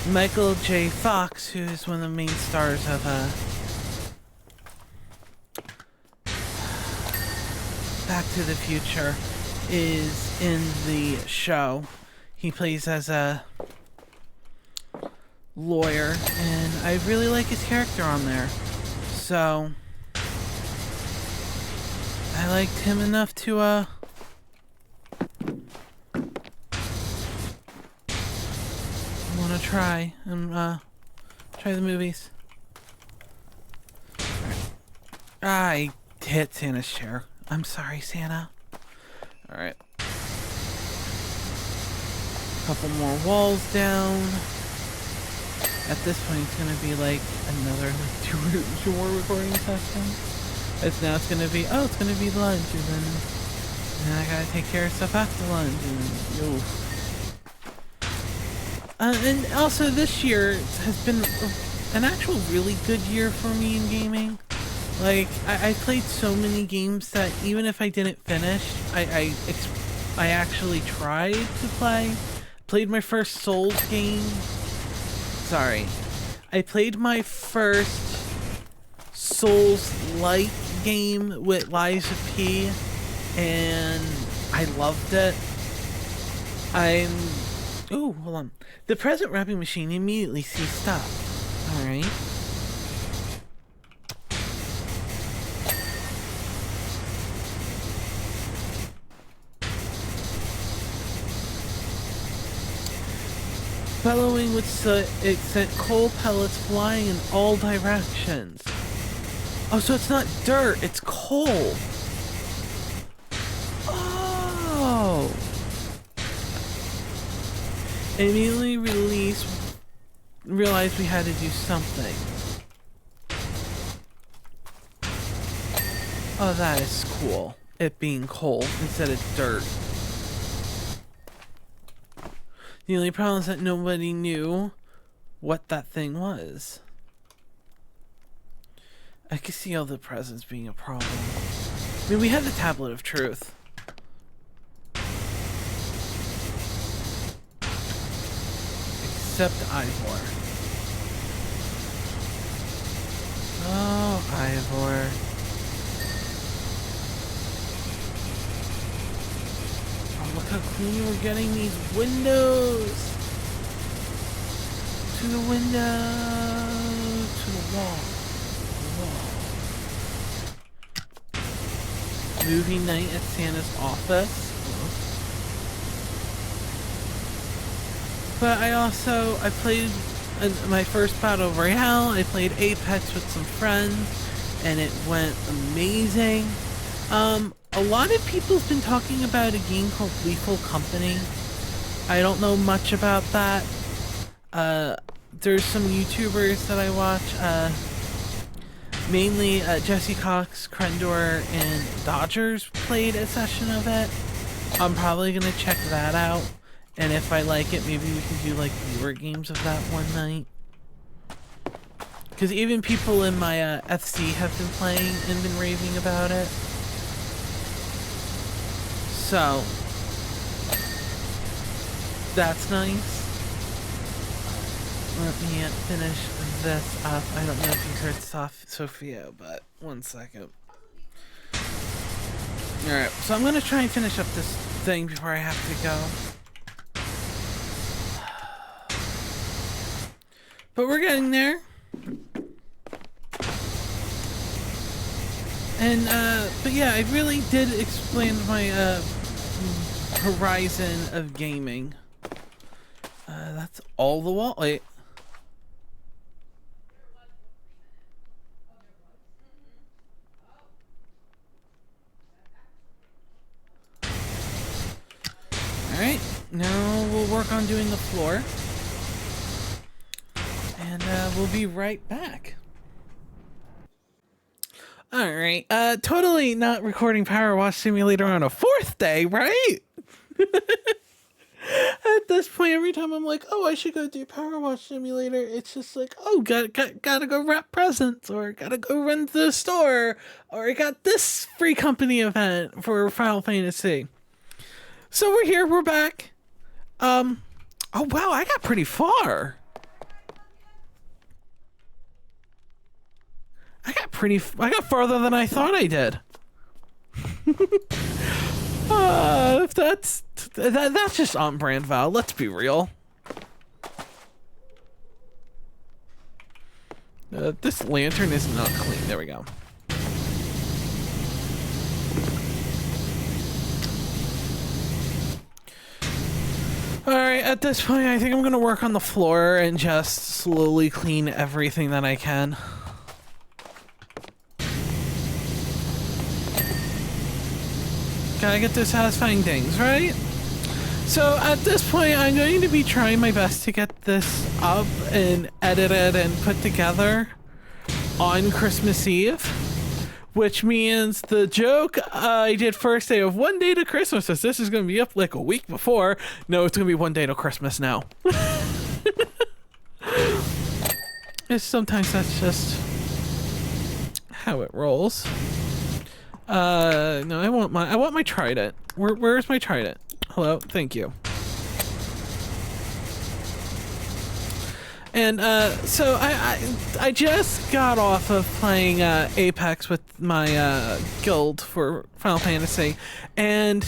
Michael J. Fox, who's one of the main stars of Back to the Future, is in the show. He plays as a lawyer, and I really like his character on there. So I liked him enough to want to try and try the movies. I hit Santa's chair. I'm sorry, Santa. Alright. Couple more walls down. At this point, it's gonna be like another two more recording sessions. It's gonna be, it's gonna be lunch, and then I gotta take care of stuff after lunch, and and also this year has been an actual really good year for me in gaming. Like, I played so many games that even if I didn't finish, I actually tried to play. Played my first Souls game. Sorry. I played my first Souls-like game with Lies of P, and I loved it. Ooh, hold on. The present wrapping machine immediately sees stuff. Alright. Bellowing with soot, it sent coal pellets flying in all directions. Oh, so it's not dirt, it's coal. Oh. immediately realized we had to do something. Oh, that is cool. It being coal instead of dirt. The only problem is that nobody knew what that thing was. I could see all the presents being a problem. I mean, we had the Tablet of Truth. Except Ivor. Oh, Ivor. Oh, look how clean we're getting these windows. To the window. To the wall. Movie night at Santa's office. But I played my first Battle Royale. I played Apex with some friends, and it went amazing. A lot of people's been talking about a game called Lethal Company. I don't know much about that. There's some YouTubers that I watch. Mainly Jesse Cox, Crendor, and Dodgers played a session of it. I'm probably gonna check that out, and if I like it, maybe we can do like viewer games of that one night. Because even people in my FC have been playing and been raving about it. So that's nice. Let me finish this up. I don't know if you heard Sophia, but one second. Alright, so I'm gonna try and finish up this thing before I have to go. But we're getting there. And, but yeah, I really did explain my, horizon of gaming. That's all the wall. Wait. Alright, now we'll work on doing the floor. And we'll be right back. Alright, totally not recording Power Wash Simulator on a 4th day, right? At this point, every time I'm like, oh, I should go do Power Wash Simulator, it's just like, oh, gotta go wrap presents, or gotta go run to the store, or I got this free company event for Final Fantasy. So we're here, we're back. Oh wow, I got pretty far. I got farther than I thought I did. If that's just on brand, Val. Let's be real. This lantern is not clean. There we go. Alright, at this point, I think I'm gonna work on the floor and just slowly clean everything that I can. Gotta get those satisfying things, right? So at this point, I'm going to be trying my best to get this up and edited and put together on Christmas Eve. Which means the joke I did first day of one day to Christmas is this is going to be up like a week before. No, it's going to be one day to Christmas now. Sometimes that's just how it rolls. No, I want my trident. Where's my trident? Hello, thank you. And so I just got off of playing Apex with my guild for Final Fantasy, and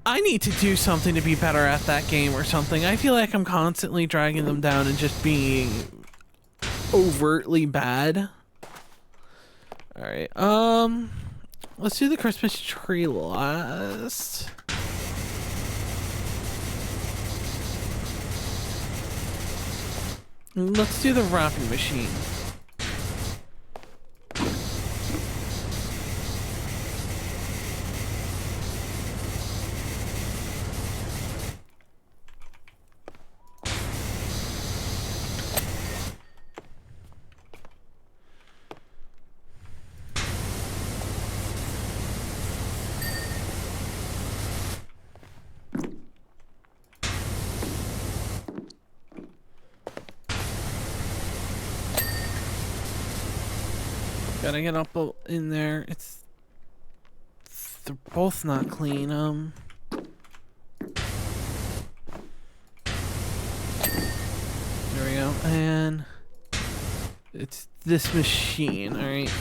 I need to do something to be better at that game or something. I feel like I'm constantly dragging them down and just being overtly bad. All right, let's do the Christmas tree last. Let's do the wrapping machine. Gotta get up in there. They're both not clean. There we go. And it's this machine, alright.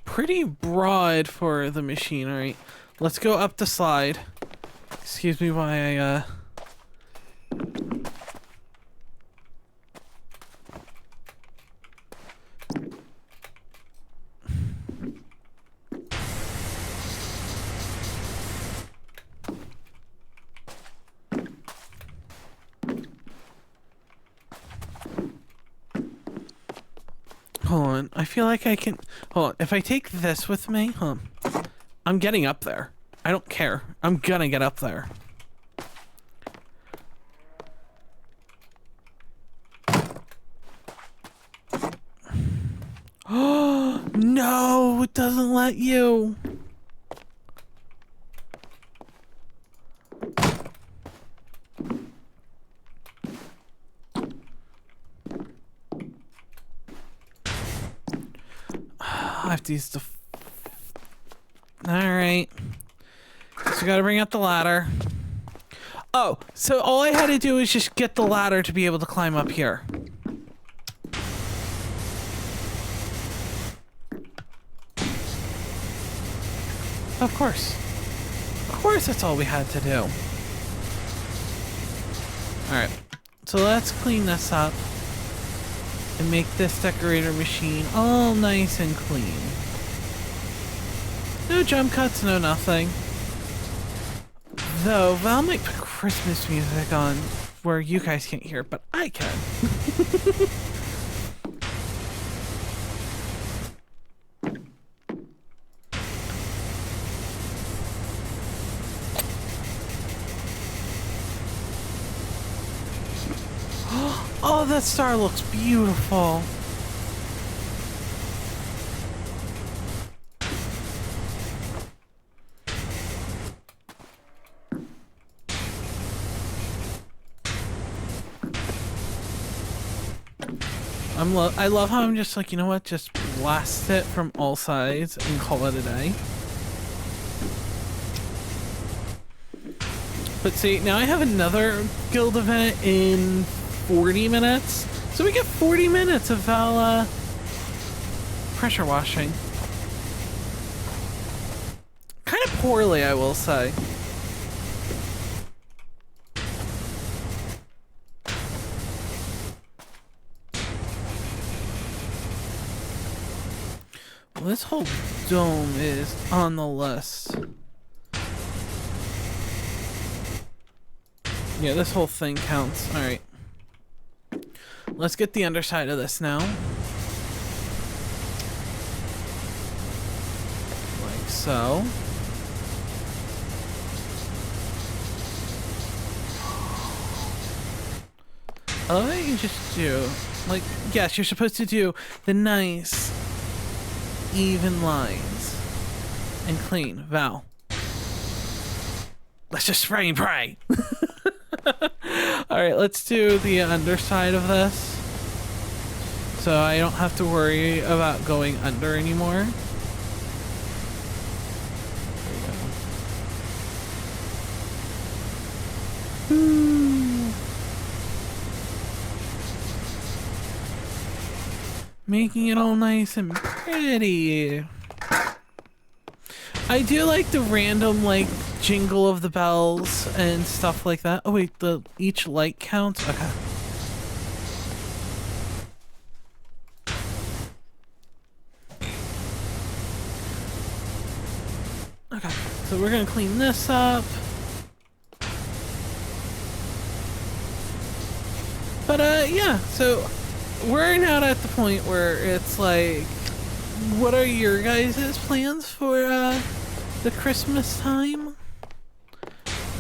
Pretty broad for the machine, alright. Let's go up the slide. Excuse me while I, hold on, I feel like I can... Hold on, if I take this with me, I'm getting up there. I don't care. I'm gonna get up there. Oh, no, it doesn't let you. I have to use the... Alright. So we gotta bring up the ladder. Oh, so all I had to do is just get the ladder to be able to climb up here. Of course. Of course that's all we had to do. Alright. So let's clean this up. And make this decorator machine all nice and clean. No jump cuts, no nothing. Though, Val might put Christmas music on where you guys can't hear it, but I can. Oh, that star looks beautiful. I love how I'm just like, you know what, just blast it from all sides and call it a day. But see, now I have another guild event in 40 minutes. So we get 40 minutes of Val pressure washing. Kind of poorly, I will say. Well, this whole dome is on the list. Yeah, this whole thing counts. Alright. Let's get the underside of this now. Like so. I love that you just do, like, yes, you're supposed to do the nice, even lines. And clean. Val. Let's just spray and pray. Alright, let's do the underside of this. So I don't have to worry about going under anymore. There we go. Making it all nice and pretty. I do like the random, like, jingle of the bells and stuff like that. Oh wait, each light counts? Okay. Okay, so we're gonna clean this up. But yeah, so we're now at the point where it's like, what are your guys' plans for the Christmas time?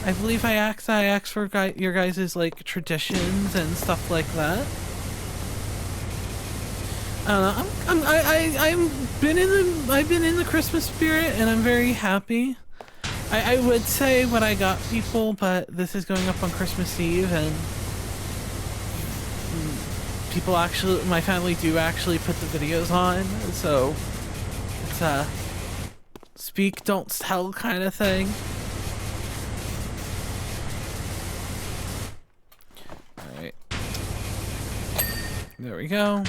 I believe I asked for your guys' like traditions and stuff like that. I've been in the Christmas spirit, and I'm very happy. I would say what I got people, but this is going up on Christmas Eve, and people actually, my family do actually put the videos on, so it's a speak, don't tell kind of thing. Alright. There we go.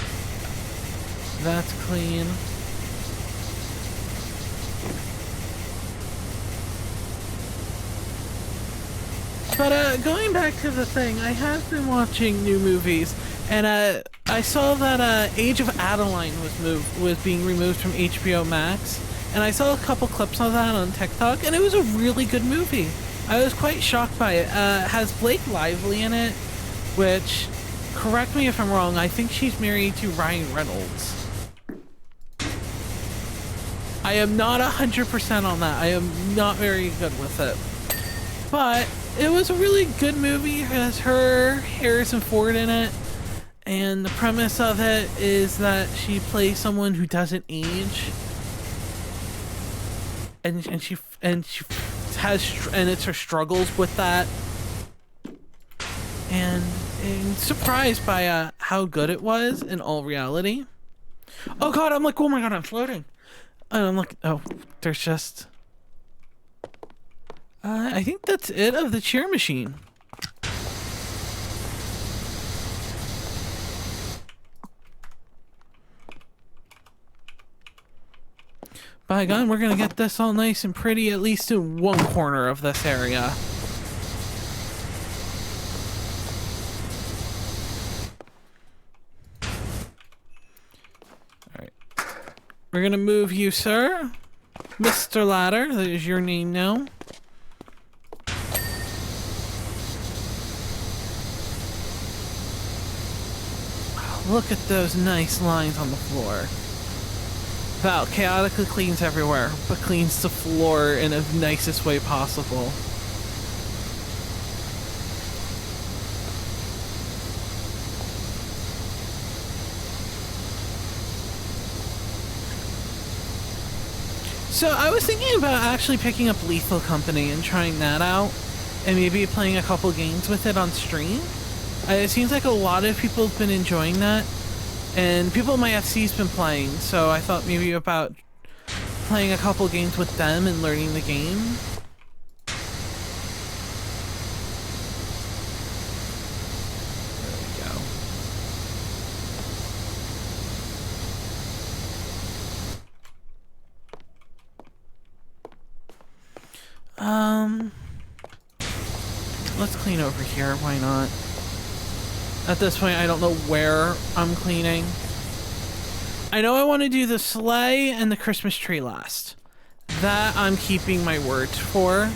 That's clean. But going back to the thing, I have been watching new movies, and I saw that Age of Adeline was being removed from HBO Max, and I saw a couple clips of that on TikTok, and it was a really good movie. I was quite shocked by it. It has Blake Lively in it, which, correct me if I'm wrong, I think she's married to Ryan Reynolds. I am not 100% on that. I am not very good with it. But it was a really good movie. It has her, Harrison Ford in it, and the premise of it is that she plays someone who doesn't age, and she has, and it's her struggles with that, and surprised by how good it was in all reality. Oh god, I'm like, oh my god, I'm floating, and I'm like, oh, there's just. I think that's it of the cheer machine. By God, we're gonna get this all nice and pretty, at least in one corner of this area. Alright. We're gonna move you, sir. Mr. Ladder, that is your name now. Look at those nice lines on the floor. Val chaotically cleans everywhere, but cleans the floor in the nicest way possible. So I was thinking about actually picking up Lethal Company and trying that out, and maybe playing a couple games with it on stream. It seems like a lot of people have been enjoying that, and people in my FC's been playing, so I thought maybe about playing a couple games with them and learning the game. There we go. Let's clean over here, why not? At this point, I don't know where I'm cleaning. I know I want to do the sleigh and the Christmas tree last. That I'm keeping my word for.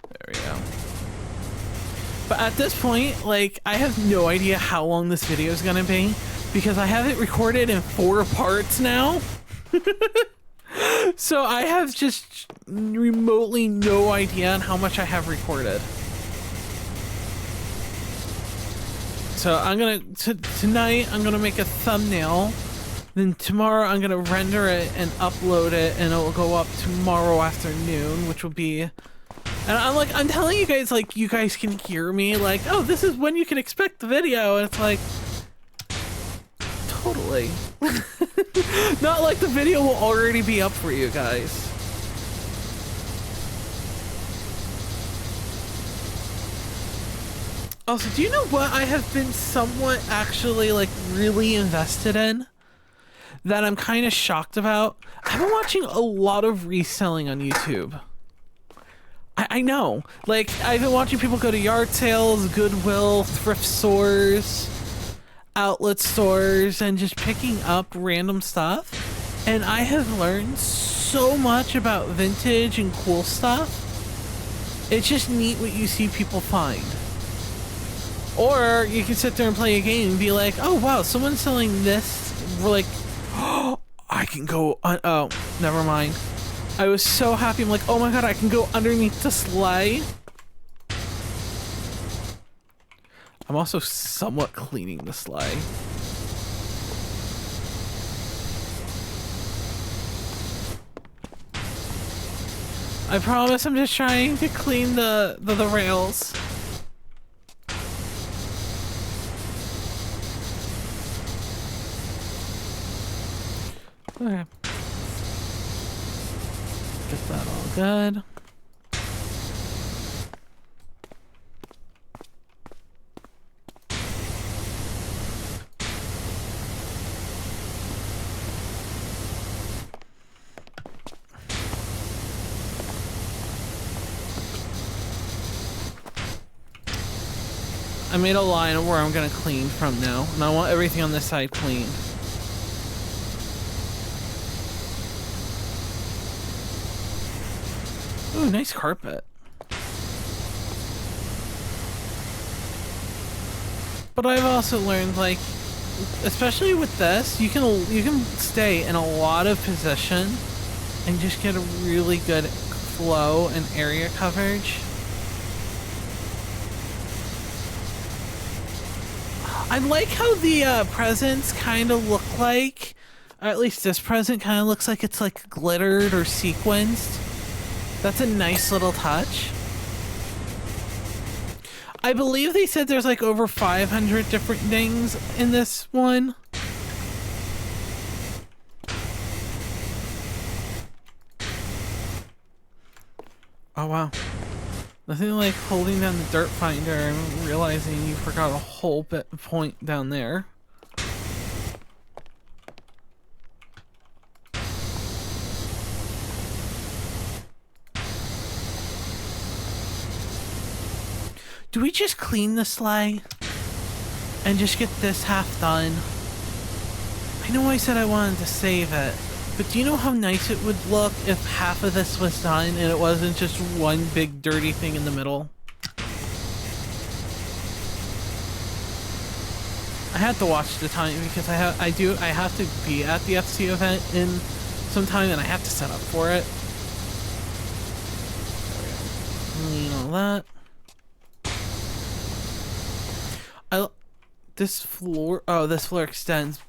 There we go. But at this point, like, I have no idea how long this video is going to be, because I have it recorded in 4 parts now. So I have just remotely no idea on how much I have recorded. So I'm gonna, tonight I'm gonna make a thumbnail, then tomorrow I'm gonna render it and upload it, and it will go up tomorrow afternoon, which will be, and I'm telling you guys, like, you guys can hear me, like, oh, this is when you can expect the video, and it's like, totally. Not like the video will already be up for you guys. Also, do you know what I have been somewhat actually, like, really invested in? That I'm kind of shocked about? I've been watching a lot of reselling on YouTube. I know. Like, I've been watching people go to yard sales, Goodwill, thrift stores, outlet stores, and just picking up random stuff, and I have learned so much about vintage and cool stuff. It's just neat what you see people find. Or you can sit there and play a game and be like, oh wow, someone's selling this. We're like, oh, I can go on. Oh, never mind. I was so happy. I'm like, oh my god, I can go underneath the sleigh. I'm also somewhat cleaning the sleigh. I promise I'm just trying to clean the rails. Okay. Get that all good. I made a line of where I'm gonna clean from now, and I want everything on this side clean. Ooh, nice carpet. But I've also learned, like, especially with this, you can stay in a lot of position and just get a really good flow and area coverage. I like how the presents kind of look like, or at least this present kind of looks like it's like glittered or sequenced. That's a nice little touch. I believe they said there's like over 500 different things in this one. Oh wow. Nothing like holding down the dirt finder and realizing you forgot a whole point down there. Do we just clean the sleigh and just get this half done? I know I said I wanted to save it, but do you know how nice it would look if half of this was done and it wasn't just one big dirty thing in the middle? I had to watch the time because I have to be at the FC event in some time and I have to set up for it. Clean all that. This floor extends.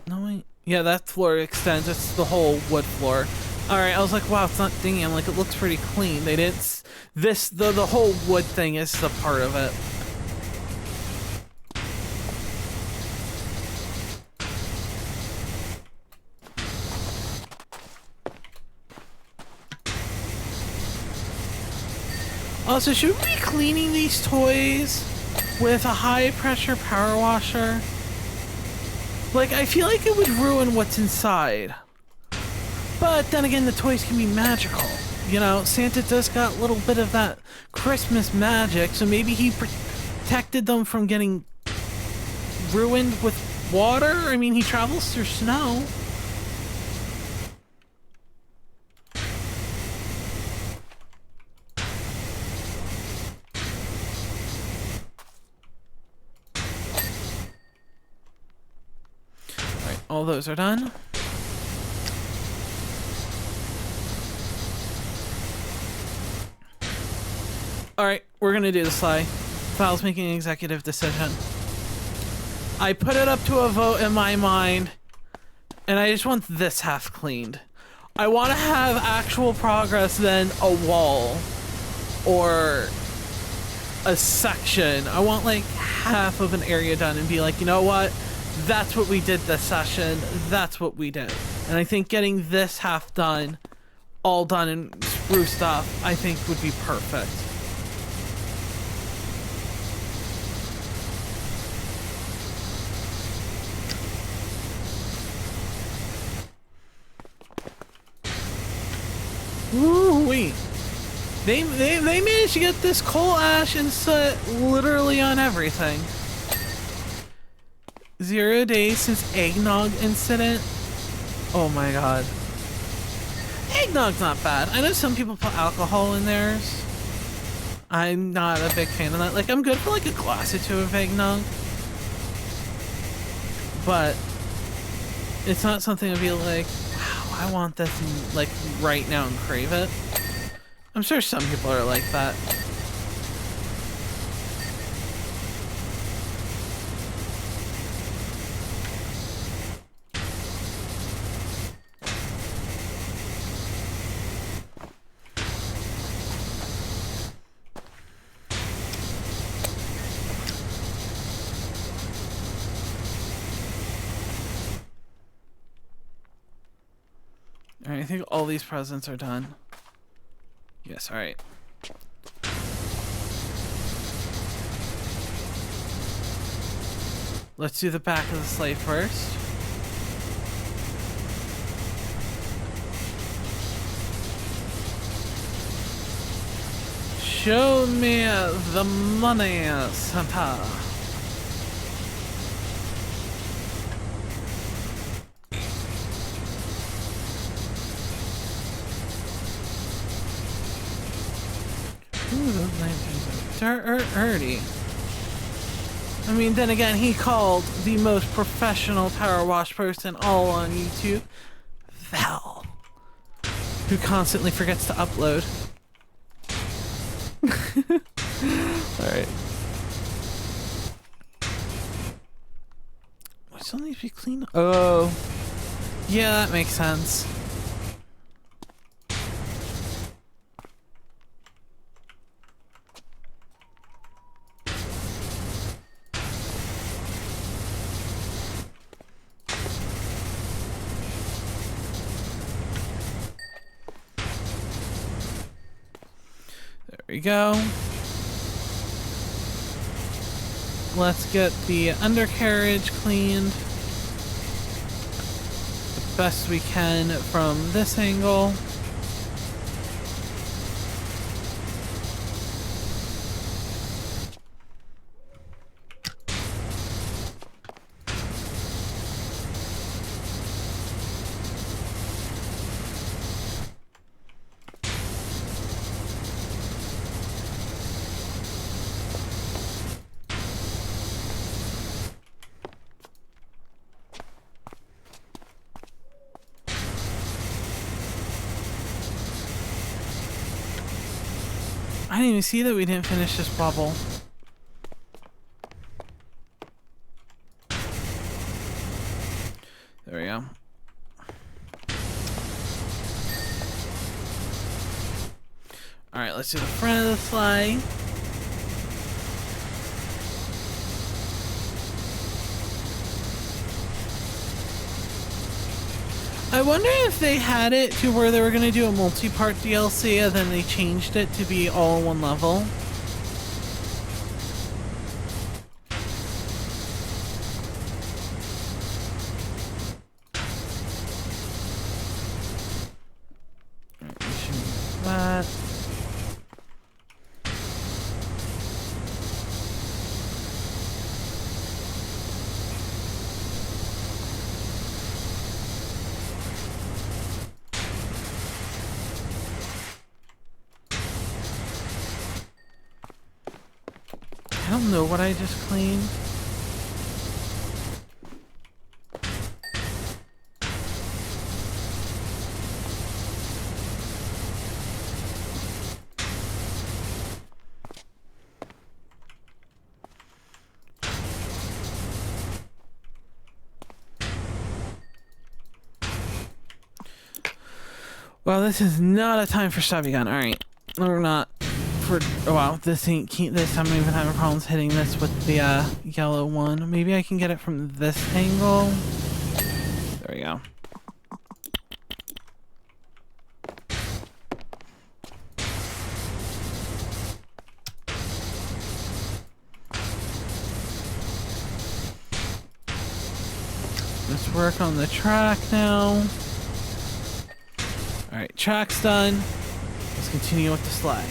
No wait. Yeah, that floor extends. It's the whole wood floor. Alright, I was like, wow, it's not dinghy. I'm like, it looks pretty clean. They didn't... The whole wood thing is the part of it. Also, should we be cleaning these toys with a high pressure power washer? Like, I feel like it would ruin what's inside. But then again, the toys can be magical. You know, Santa does got a little bit of that Christmas magic, so maybe he protected them from getting ruined with water? I mean, he travels through snow. All those are done. Alright, we're gonna do the sleigh. Val's making an executive decision. I put it up to a vote in my mind, and I just want this half cleaned. I want to have actual progress than a wall or a section. I want like half of an area done and be like, you know what? That's what we did this session. That's what we did. And I think getting this half done, all done and spruced up, I think would be perfect. Ooh-wee. They managed to get this coal ash and soot literally on everything. 0 days since eggnog incident. Oh my god. Eggnog's not bad. I know some people put alcohol in theirs. I'm not a big fan of that. Like, I'm good for like a glass or two of eggnog. But it's not something I'd be like, wow, I want this like right now and crave it. I'm sure some people are like that. Alright, I think all these presents are done. Yes, alright. Let's do the back of the sleigh first. Show me the money, Santa. Ooh, those 19s are dirty. I mean, then again, he called the most professional power wash person all on YouTube, Val, who constantly forgets to upload. Alright. We still need to be clean. Oh. Yeah, that makes sense. There we go. Let's get the undercarriage cleaned the best we can from this angle. I didn't even see that we didn't finish this bubble. There we go. Alright, let's do the front of the sleigh. I wonder if they had it to where they were going to do a multi-part DLC and then they changed it to be all one level. Alright, we should do that. I don't know what I just cleaned. Well, this is not a time for stubby gun. Alright. We're not. Oh wow, this ain't this. I'm even having problems hitting this with the yellow one. Maybe I can get it from this angle. There we go. Let's work on the track now. Alright, track's done. Let's continue with the sleigh.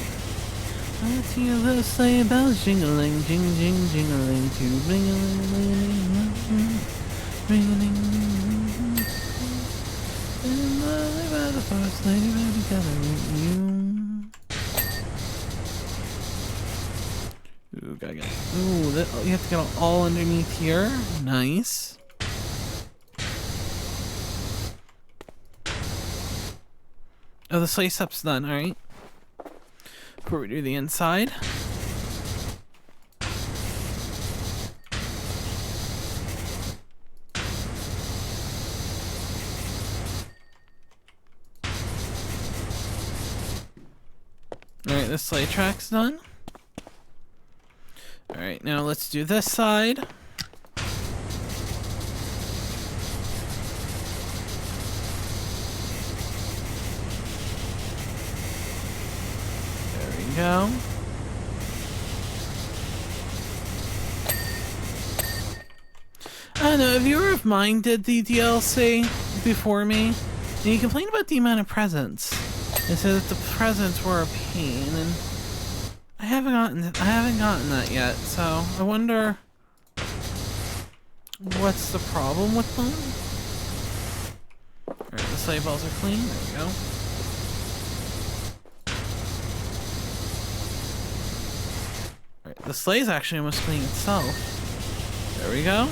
Let's hear the sleigh bells jingling, jing jing jingling, to ring-a-ling-a-ling, ring-a-ling, and by the first sleigh ride together with you. Ooh, gotta get. Ooh, you have to get it all underneath here. Nice. Oh, the sleigh step's done. All right. Before we do the inside. Alright, the sleigh track's done. Alright, now let's do this side. we go. I don't know, a viewer of mine did the DLC before me, and he complained about the amount of presents. They said that the presents were a pain, and I haven't gotten that yet, so I wonder what's the problem with them. Alright, the sleigh bells are clean, there we go. Alright, the sleigh's actually almost clean itself. There we go.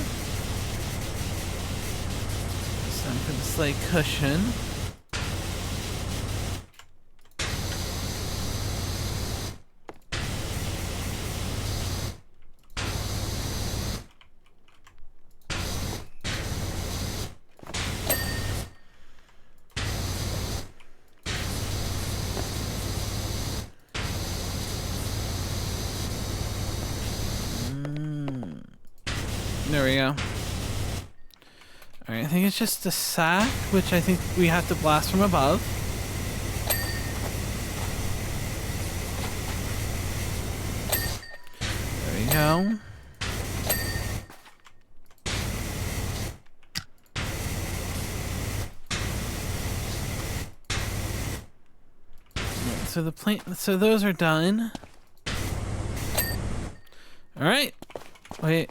It's time for the sleigh cushion. There we go. Alright, I think it's just the sack, which I think we have to blast from above. There we go. So those are done. Alright. Wait.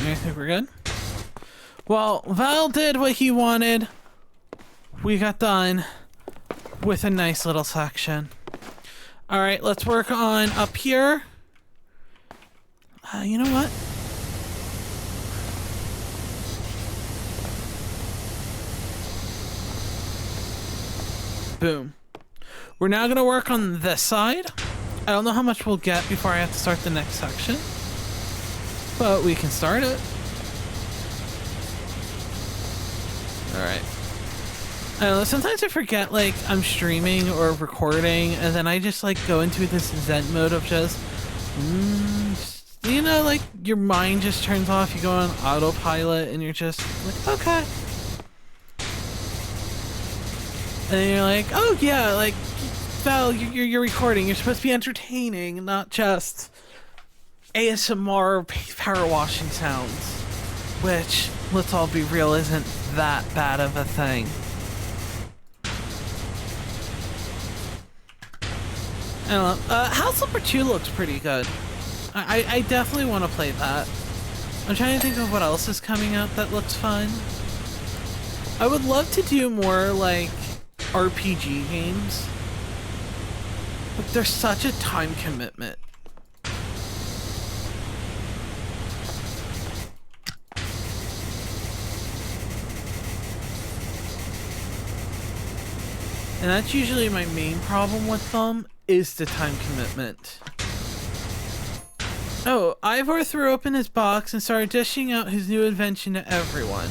I think we're good. Well, Val did what he wanted. We got done with a nice little section. Alright, let's work on up here. You know what? Boom. We're now going to work on this side. I don't know how much we'll get before I have to start the next section, but we can start it. Alright. I don't know, sometimes I forget, like, I'm streaming or recording, and then I just, like, go into this Zen mode of just, you know, like, your mind just turns off, you go on autopilot, and you're just like, okay. And then you're like, oh yeah, like, Val, you're recording, you're supposed to be entertaining, not just ASMR power washing sounds, which, let's all be real, isn't that bad of a thing. I don't know. House Number 2 looks pretty good. I definitely want to play that. I'm trying to think of what else is coming out that looks fun. I would love to do more, like, RPG games. But there's such a time commitment. And that's usually my main problem with them, is the time commitment. Oh, Ivor threw open his box and started dishing out his new invention to everyone.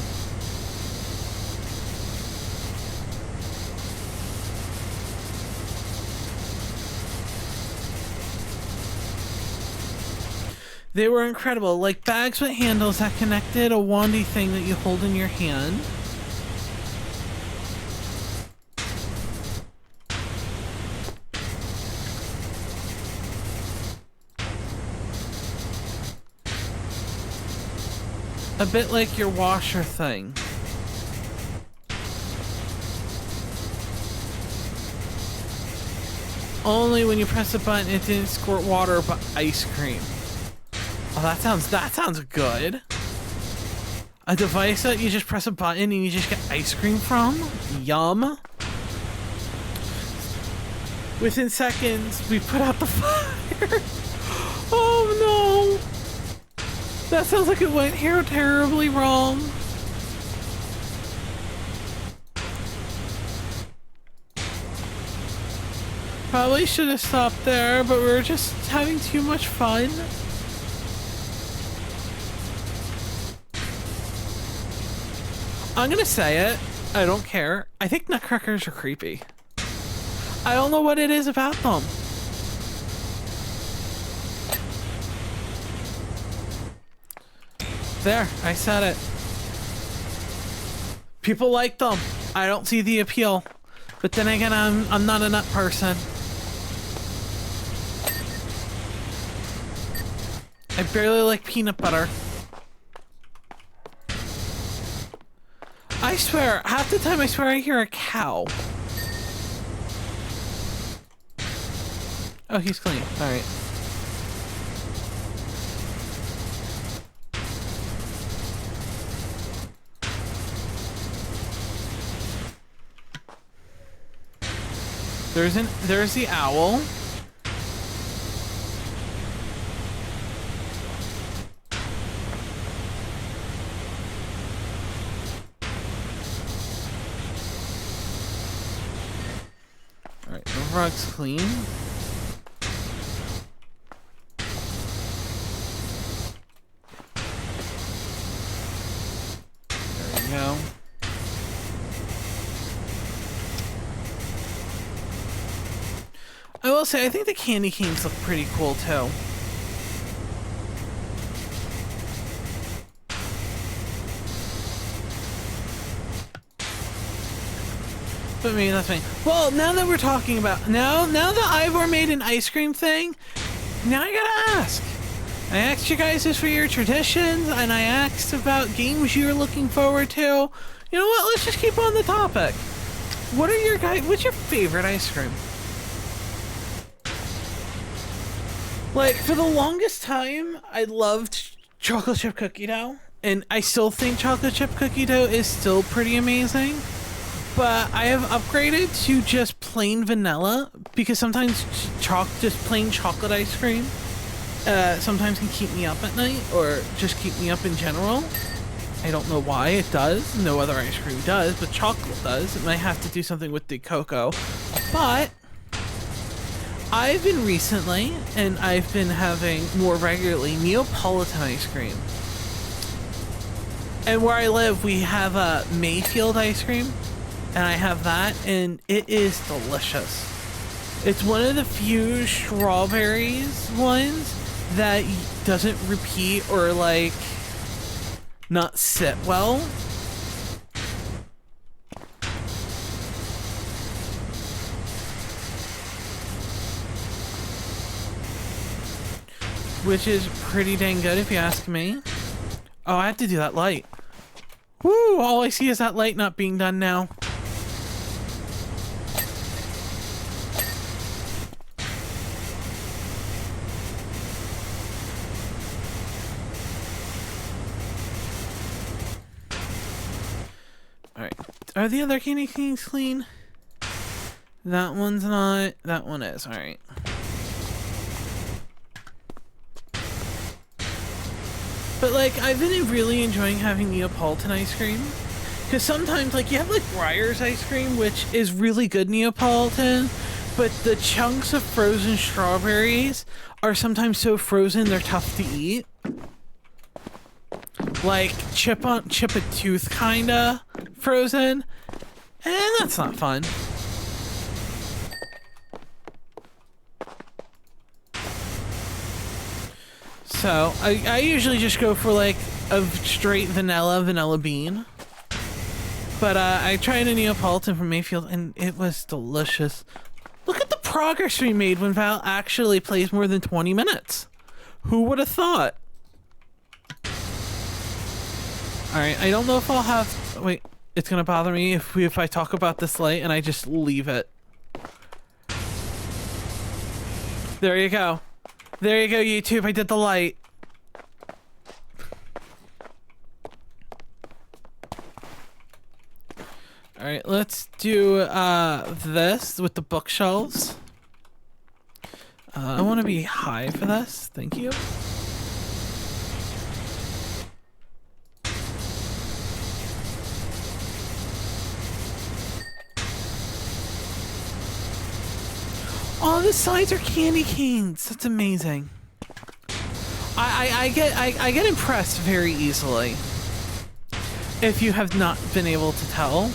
They were incredible, like bags with handles that connected a wandy thing that you hold in your hand. A bit like your washer thing. Only when you press a button it didn't squirt water but ice cream. Oh, that sounds good. A device that you just press a button and you just get ice cream from? Yum. Within seconds, we put out the fire. Oh no. That sounds like it went here terribly wrong. Probably should have stopped there, but we were just having too much fun. I'm gonna say it. I don't care. I think nutcrackers are creepy. I don't know what it is about them. There, I said it. People like them. I don't see the appeal. But then again, I'm not a nut person. I barely like peanut butter. I swear, half the time I swear I hear a cow. Oh, he's clean. Alright. There's the owl. Alright, the rug's clean. There we go. I will say, I think the candy canes look pretty cool too. But maybe that's me. Well, now that we're talking about now that Ivor made an ice cream thing, now I gotta ask. I asked you guys this for your traditions, and I asked about games you're looking forward to. You know what? Let's just keep on the topic. What's your favorite ice cream? Like, for the longest time, I loved chocolate chip cookie dough, and I still think chocolate chip cookie dough is still pretty amazing, but I have upgraded to just plain vanilla, because sometimes just plain chocolate ice cream sometimes can keep me up at night, or just keep me up in general. I don't know why it does. No other ice cream does, but chocolate does. It might have to do something with the cocoa, but I've been recently, and I've been having more regularly, Neapolitan ice cream. And where I live, we have a Mayfield ice cream, and I have that, and it is delicious. It's one of the few strawberries ones that doesn't repeat or, like, not sit well. Which is pretty dang good if you ask me. Oh, I have to do that light. Woo! All I see is that light not being done now. Alright. Are the other candy canes clean? That one's not. That one is. Alright. But, like, I've been really enjoying having Neapolitan ice cream. Because sometimes, like, you have, like, Breyer's ice cream, which is really good Neapolitan. But the chunks of frozen strawberries are sometimes so frozen they're tough to eat. Like, chip a tooth, kinda frozen. And that's not fun. So, I usually just go for, like, a straight vanilla bean. But, I tried a Neapolitan from Mayfield, and it was delicious. Look at the progress we made when Val actually plays more than 20 minutes. Who would have thought? Alright, I don't know if I'll have... Wait, it's gonna bother me if I talk about this light and I just leave it. There you go. There you go, YouTube. I did the light. Alright, let's do this with the bookshelves. I want to be high for this. Thank you. Oh, the sides are candy canes. That's amazing. I get impressed very easily. If you have not been able to tell.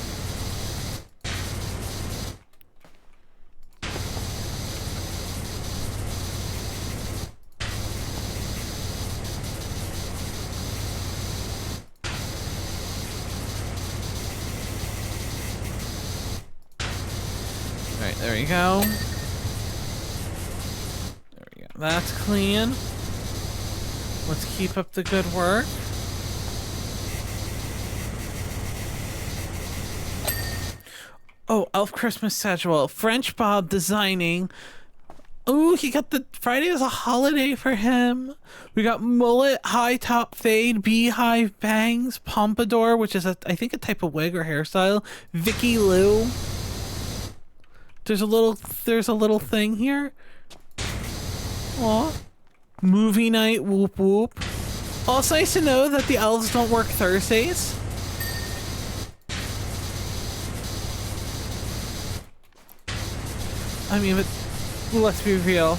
Alright, there you go. There we go. That's clean. Let's keep up the good work. Oh, Elf Christmas schedule. French Bob designing. Ooh, he got the Friday as a holiday for him. We got mullet, high top fade, beehive bangs, pompadour, which is I think a type of wig or hairstyle. Vicky Lou. There's a little thing here. Aw. Movie night, whoop whoop. Also nice to know that the elves don't work Thursdays. I mean, but let's be real.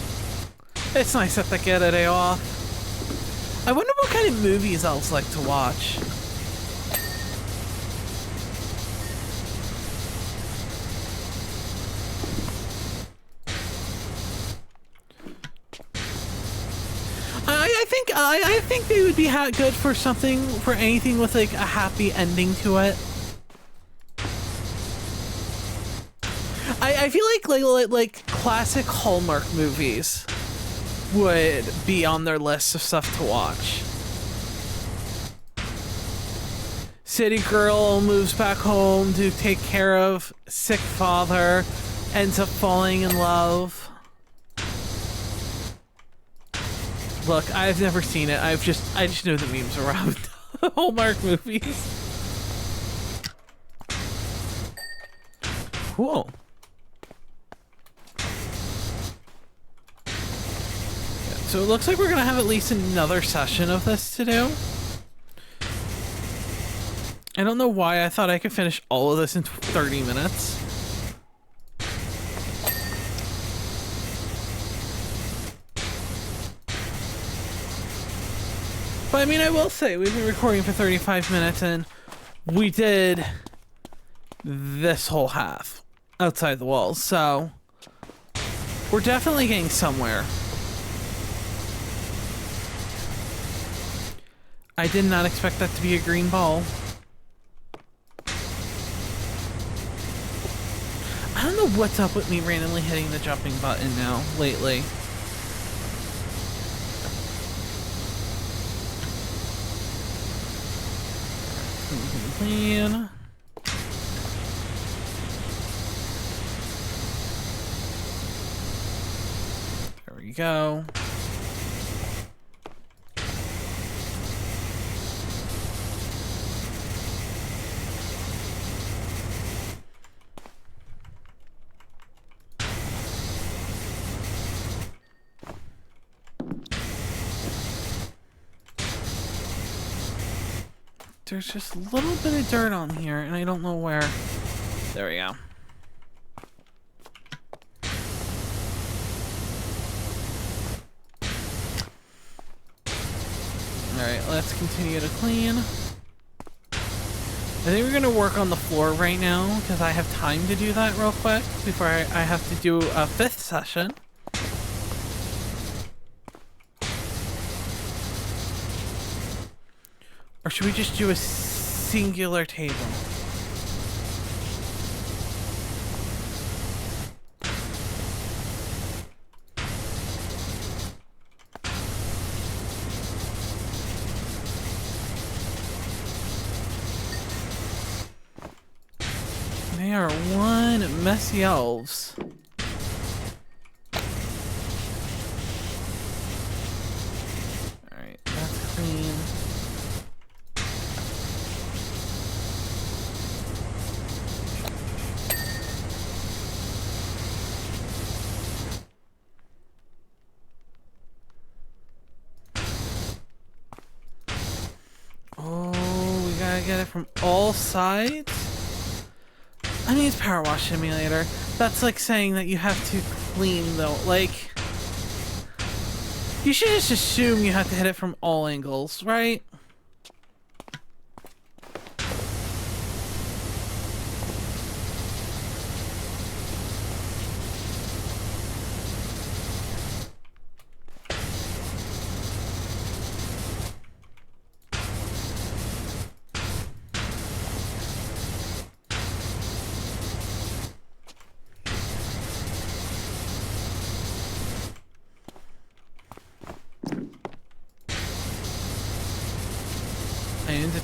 It's nice that they get a day off. I wonder what kind of movies elves like to watch. I think they would be good for something, for anything with like a happy ending to it. I feel like classic Hallmark movies would be on their list of stuff to watch. City girl moves back home to take care of sick father, ends up falling in love. Look, I've never seen it. I just know the memes around Hallmark movies. Cool. So it looks like we're gonna have at least another session of this to do. I don't know why I thought I could finish all of this in 30 minutes. But I mean, I will say, we've been recording for 35 minutes and we did this whole half outside the walls, so we're definitely getting somewhere. I did not expect that to be a green ball. I don't know what's up with me randomly hitting the jumping button now, lately. Clean. There we go. There's just a little bit of dirt on here, and I don't know where. There we go. Alright, let's continue to clean. I think we're going to work on the floor right now, because I have time to do that real quick before I have to do a 5th session. Or should we just do a singular table? They are one messy elves. Alright, that's clean. Get it from all sides. I mean, it's Power Wash Simulator. That's like saying that you have to clean though. Like, you should just assume you have to hit it from all angles, right?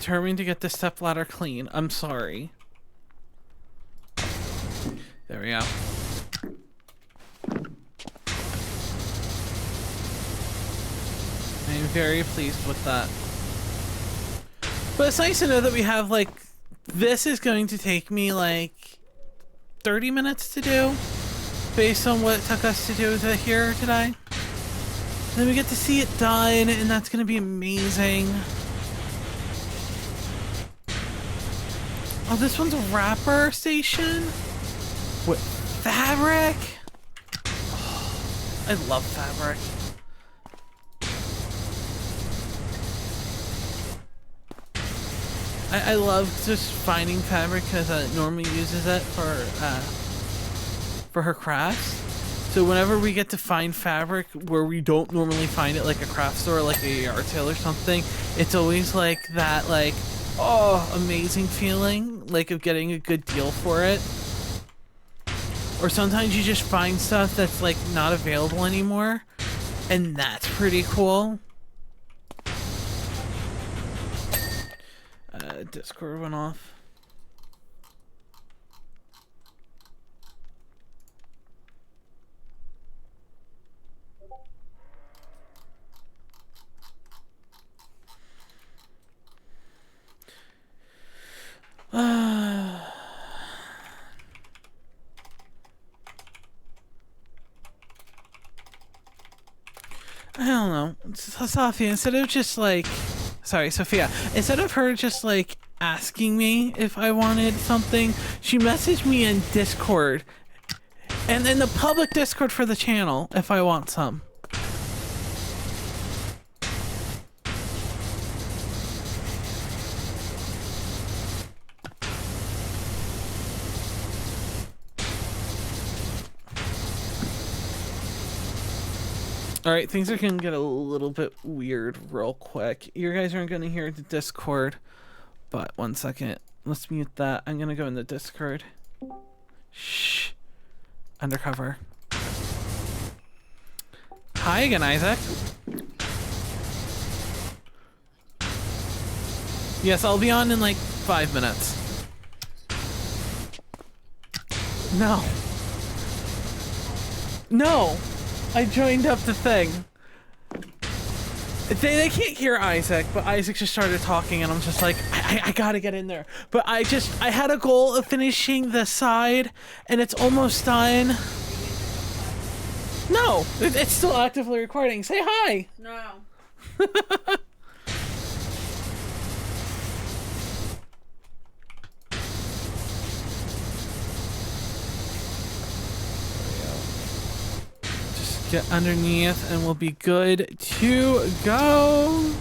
determined to get the stepladder clean. I'm sorry. There we go. I'm very pleased with that. But it's nice to know that we have, like, this is going to take me, like, 30 minutes to do, based on what it took us to do here today. Then we get to see it done, and that's going to be amazing. Oh, this one's a wrapper station with fabric. Oh, I love fabric. I love just finding fabric because Norma uses it for her crafts. So whenever we get to find fabric where we don't normally find it, like a craft store, like a yard sale or something, it's always like that, like, oh, amazing feeling, like of getting a good deal for it. Or sometimes you just find stuff that's like not available anymore, and that's pretty cool. Discord went off. I don't know. Sophia, instead of just like... Sorry, Sophia. Instead of her just like asking me if I wanted something, she messaged me in Discord. And in the public Discord for the channel if I want some. Alright, things are gonna get a little bit weird real quick. You guys aren't gonna hear the Discord, but one second. Let's mute that. I'm gonna go in the Discord. Shh. Undercover. Hi again, Isaac. Yes, I'll be on in like 5 minutes. No. No! I joined up the thing. They can't hear Isaac, but Isaac just started talking and I'm just like, I gotta get in there. But I had a goal of finishing the side and it's almost done. No, it's still actively recording. Say hi. No. Get underneath and we'll be good to go.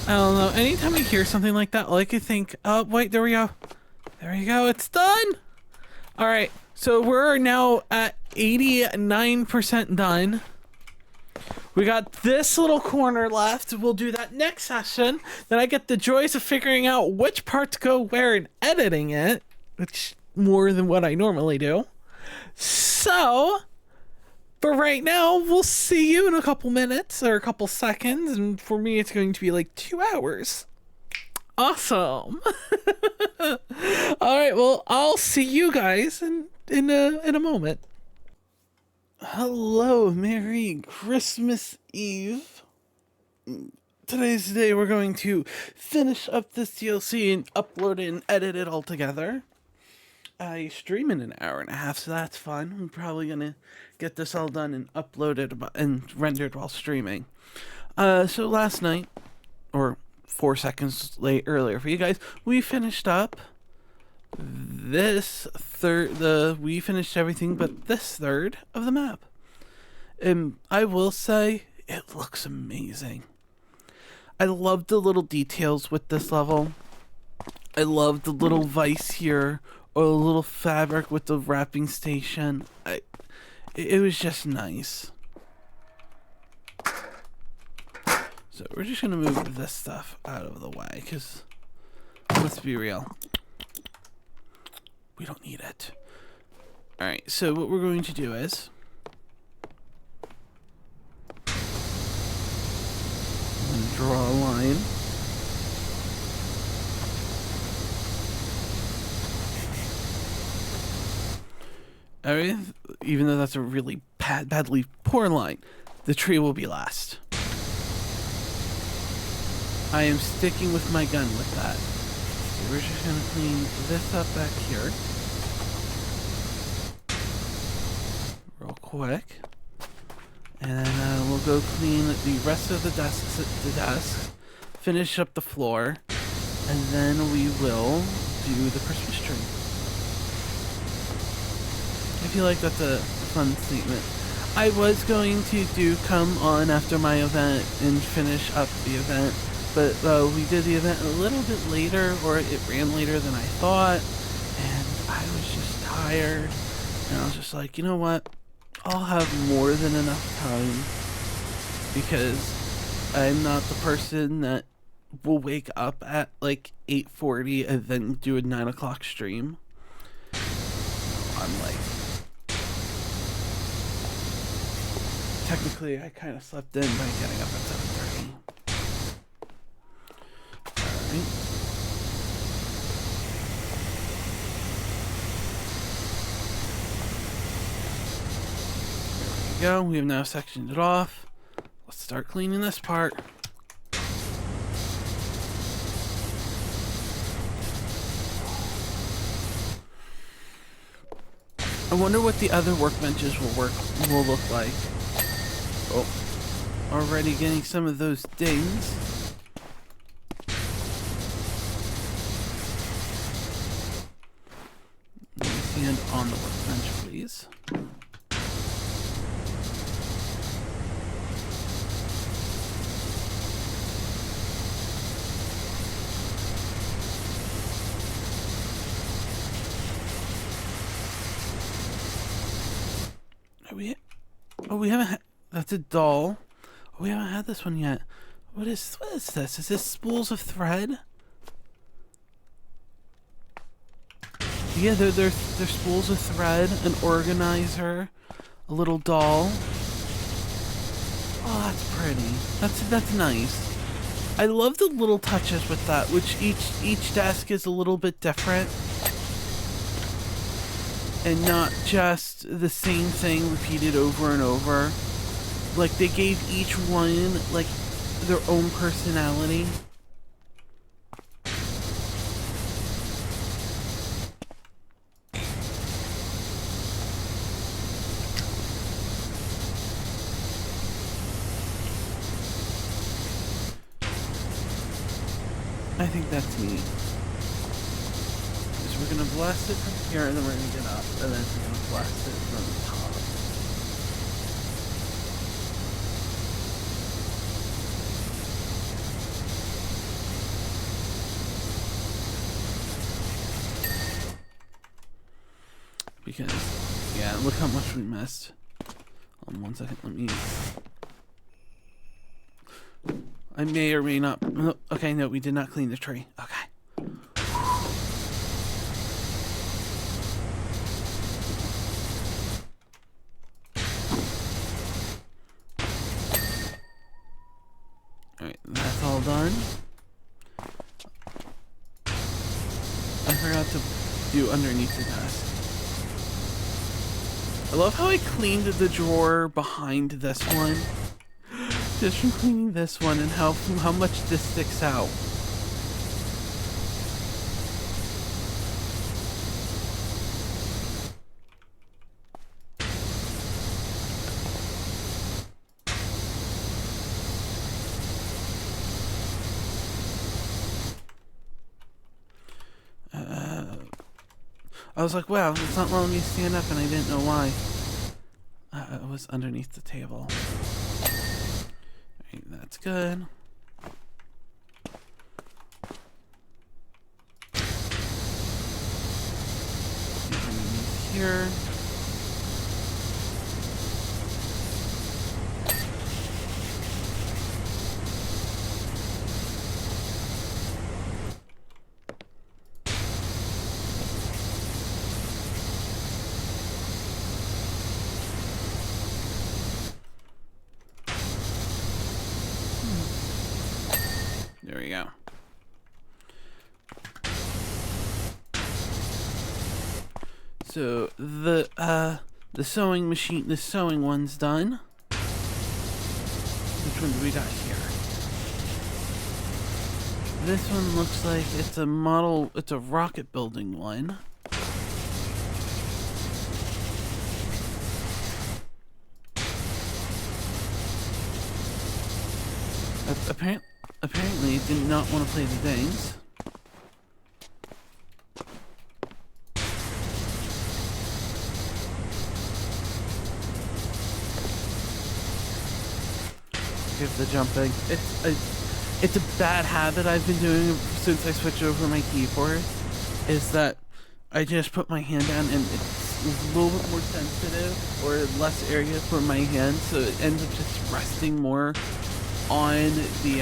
I don't know. Anytime I hear something like that, all I could think, oh, wait, there we go. There we go. It's done. All right. So we're now at 89% done. We got this little corner left. We'll do that next session. Then I get the joys of figuring out which parts go where and editing it, which more than what I normally do. So, for right now, we'll see you in a couple minutes or a couple seconds, and for me, it's going to be like 2 hours. Awesome. All right, well, I'll see you guys in a moment. Hello, Merry Christmas Eve. Today's the day we're going to finish up this DLC and upload it and edit it all together. I stream in an hour and a half, so that's fun. I'm probably gonna get this all done and uploaded and rendered while streaming. So last night, or 4 seconds earlier for you guys, we finished up this we finished everything but this third of the map. And I will say, it looks amazing. I love the little details with this level. I love the little vice here, or a little fabric with the wrapping station. It was just nice. So we're just gonna move this stuff out of the way, because let's be real, we don't need it. Alright, so what we're going to do is I'm gonna draw a line fine. Even though that's a really badly poor line, the tree will be last. I am sticking with my gun with that. So we're just going to clean this up back here. Real quick. And then we'll go clean the rest of the desk, finish up the floor, and then we will do the Christmas tree. I feel like that's a fun statement. I was going to come on after my event and finish up the event, but we did the event a little bit later, or it ran later than I thought, and I was just tired, and I was just like, you know what? I'll have more than enough time, because I'm not the person that will wake up at like 8:40 and then do a 9 o'clock stream. I'm like, technically I kind of slept in by getting up at 7:30. Alright. Go. We have now sectioned it off. Let's start cleaning this part. I wonder what the other workbenches will look like. Oh, already getting some of those dings. Let me stand on the workbench, please. We haven't. That's a doll. Oh, we haven't had this one yet. What is this? Is this spools of thread? Yeah, they're spools of thread, an organizer, a little doll. Oh, that's pretty. That's nice. I love the little touches with that, which each desk is a little bit different. And not just the same thing repeated over and over. Like, they gave each one, like, their own personality. I think that's neat. So we're gonna blast it from here, and then we're gonna get up, and then we're gonna blast it from the top. Because, yeah, look how much we missed. Hold on 1 second, let me... I may or may not... Okay, no, we did not clean the tree. Okay. Alright, that's all done. I forgot to do underneath the desk. I love how I cleaned the drawer behind this one. Just from cleaning this one and how much this sticks out. I was like, wow, it's not letting me stand up, and I didn't know why. It was underneath the table. Alright, that's good. Here. There we go. So the sewing machine, the sewing one's done. Which one do we got here? This one looks like it's a model, it's a rocket building one. Apparently it did not want to play the things. Give the jumping. It's a bad habit I've been doing since I switched over my keyboard. Is that I just put my hand down and it's a little bit more sensitive or less area for my hand, so it ends up just resting more on the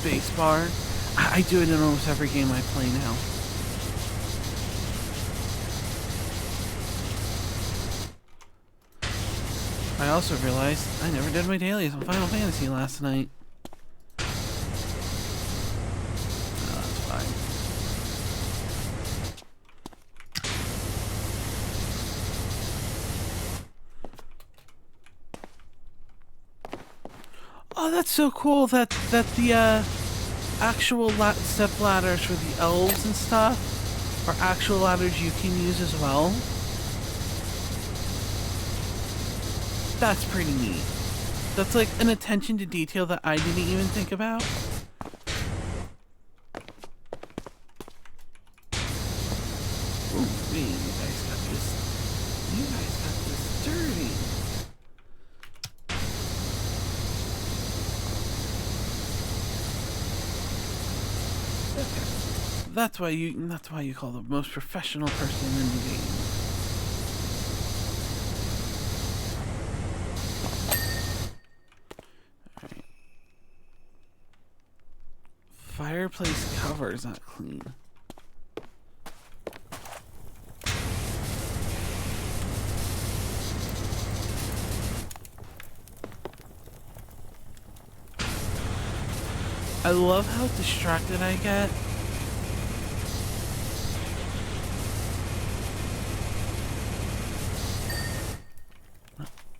space bar. I do it in almost every game I play now. I also realized I never did my dailies on Final Fantasy last night. Oh, that's fine. Oh, that's so cool that the actual step ladders for the elves and stuff are actual ladders you can use as well. That's pretty neat. That's like an attention to detail that I didn't even think about. Ooh, man, you guys got this dirty. Okay. That's why you call the most professional person in the game. Fireplace cover is not clean. I love how distracted I get.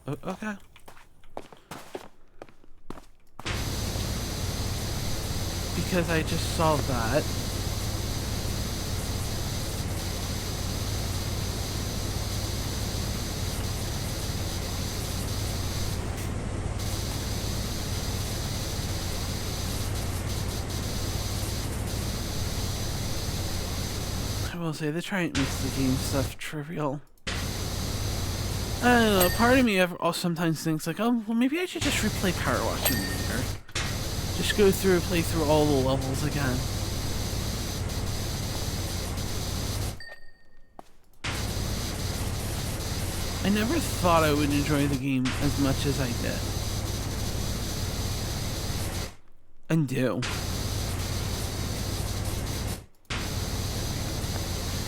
Oh, okay. Because I just saw that. I will say, they try and make the game stuff trivial. I don't know, part of me also sometimes thinks like, oh, well maybe I should just replay Power Washing later. Just go through and play through all the levels again. I never thought I would enjoy the game as much as I did. And do.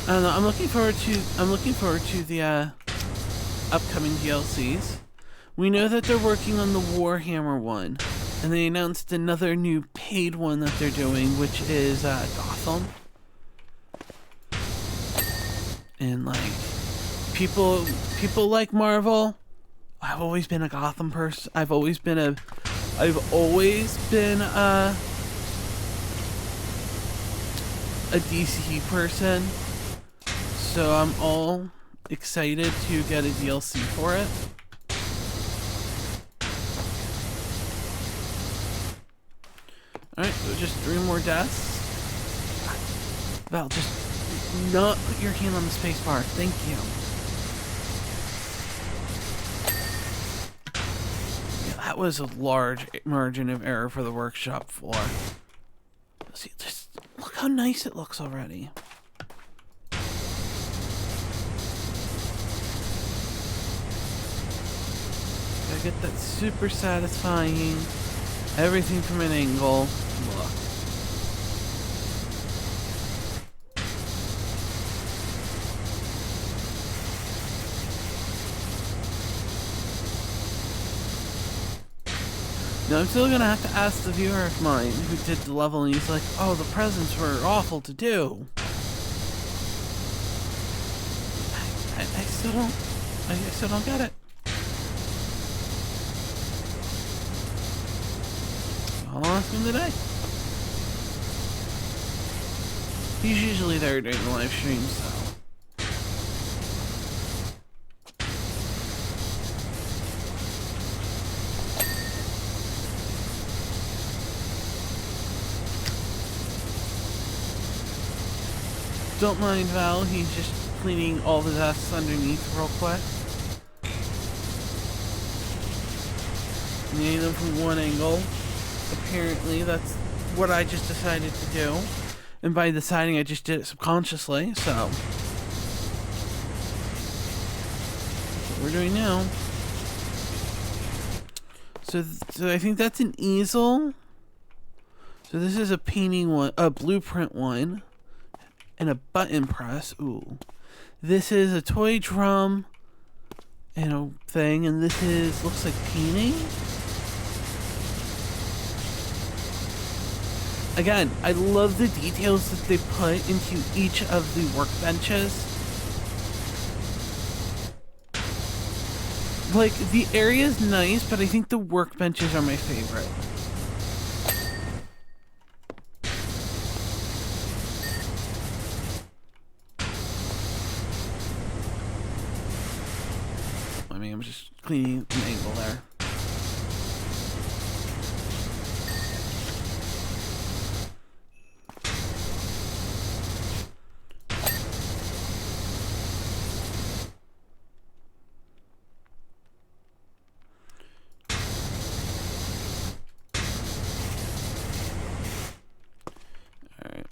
I don't know, I'm looking forward to the upcoming DLCs. We know that they're working on the Warhammer one. And they announced another new paid one that they're doing, which is Gotham. And like people like Marvel. I've always been a Gotham person. I've always been a DC person. So I'm all excited to get a DLC for it. Alright, so just 3 more deaths. Val, just not put your hand on the space bar. Thank you. Yeah, that was a large margin of error for the workshop floor. See, just look how nice it looks already. Gotta get that super satisfying everything from an angle look. Now I'm still gonna have to ask the viewer of mine who did the level, and he's like, "Oh, the presents were awful to do." I still don't. I still don't get it. I'll ask him today. He's usually there during the live stream, so. Don't mind Val, he's just cleaning all the desks underneath real quick. Getting them from one angle. Apparently, that's what I just decided to do. And by deciding, I just did it subconsciously, so. That's what we're doing now. So I think that's an easel. So this is a painting one, a blueprint one. And a button press. Ooh. This is a toy drum and a thing, and this is looks like painting. Again, I love the details that they put into each of the workbenches. Like, the area is nice, but I think the workbenches are my favorite. I mean, I'm just cleaning an angle there. Alright.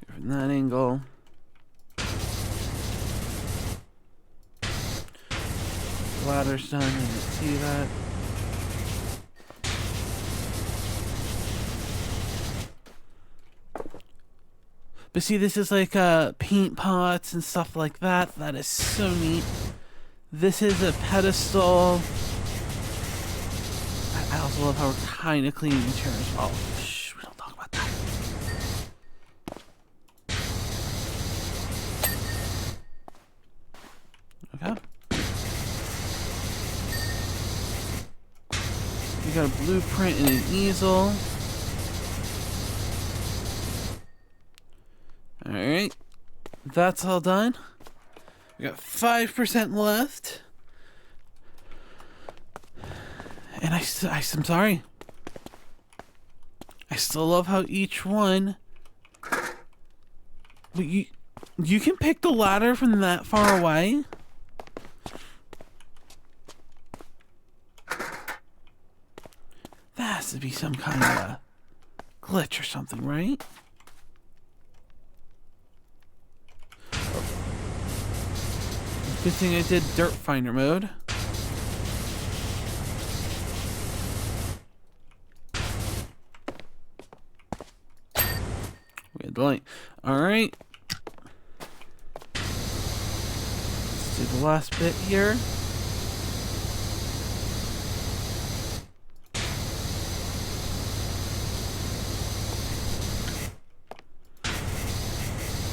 From that angle. Ladder's done, I didn't see that. But see, this is like paint pots and stuff like that. That is so neat. This is a pedestal. I also love how we're kind of cleaning the chair as well. Shh, we don't talk about that. Okay. We got a blueprint and an easel. Alright. That's all done. We got 5% left. And I'm sorry. I still love how each one... But you can pick the ladder from that far away? That has to be some kind of a glitch or something, right? Good thing I did Dirt Finder mode. We had the light. Alright. Let's do the last bit here.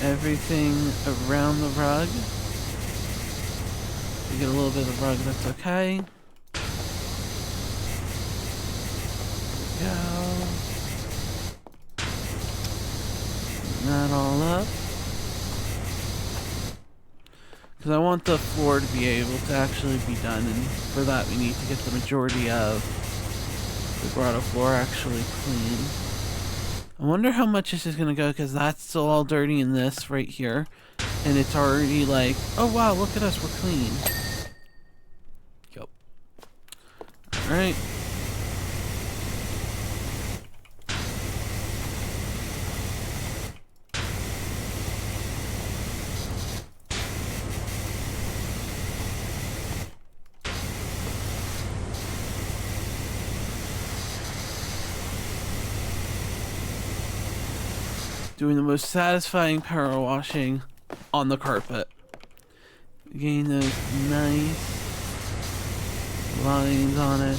Everything around the rug. We get a little bit of rug, that's okay. There we go. Clean that all up. Because I want the floor to be able to actually be done, and for that we need to get the majority of the grotto floor actually clean. I wonder how much this is going to go, because that's still all dirty in this right here. And it's already like, oh wow, look at us, we're clean. Yep. Alright. Doing the most satisfying power washing on the carpet. Getting those nice lines on it.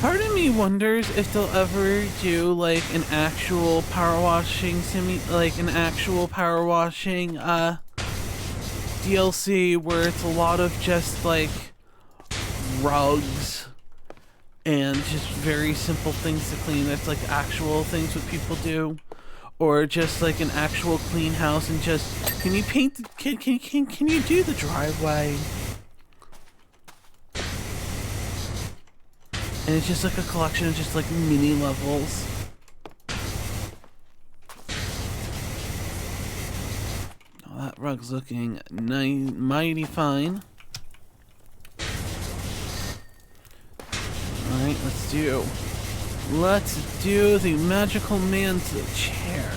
Part of me wonders if they'll ever do like an actual power washing DLC where it's a lot of just like rugs and just very simple things to clean. That's like actual things what people do, or just like an actual clean house and just can you paint the, can you do the driveway? And it's just like a collection of just like mini levels. Oh, that rug's looking mighty fine. Alright, let's do the magical man's chair.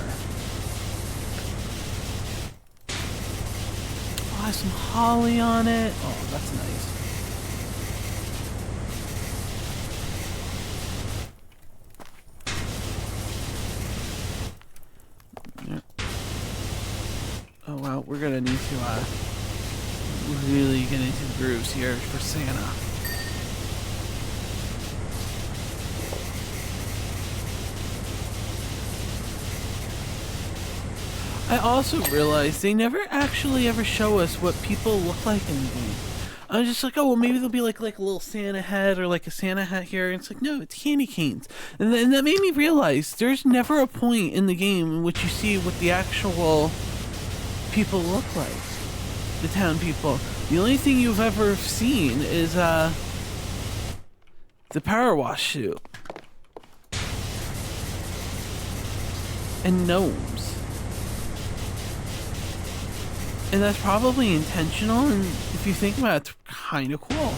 Oh, I have some holly on it. Oh, that's nice. Oh wow, we're gonna need to really get into the grooves here for Santa. I also realized they never actually ever show us what people look like in the game. I'm just like, oh well, maybe there'll be like a little Santa head or like a Santa hat here. And it's like, no, it's candy canes. And that made me realize there's never a point in the game in which you see what the actual people look like, the town people. The only thing you've ever seen is the power wash suit and gnomes, and that's probably intentional, and if you think about it, it's kind of cool.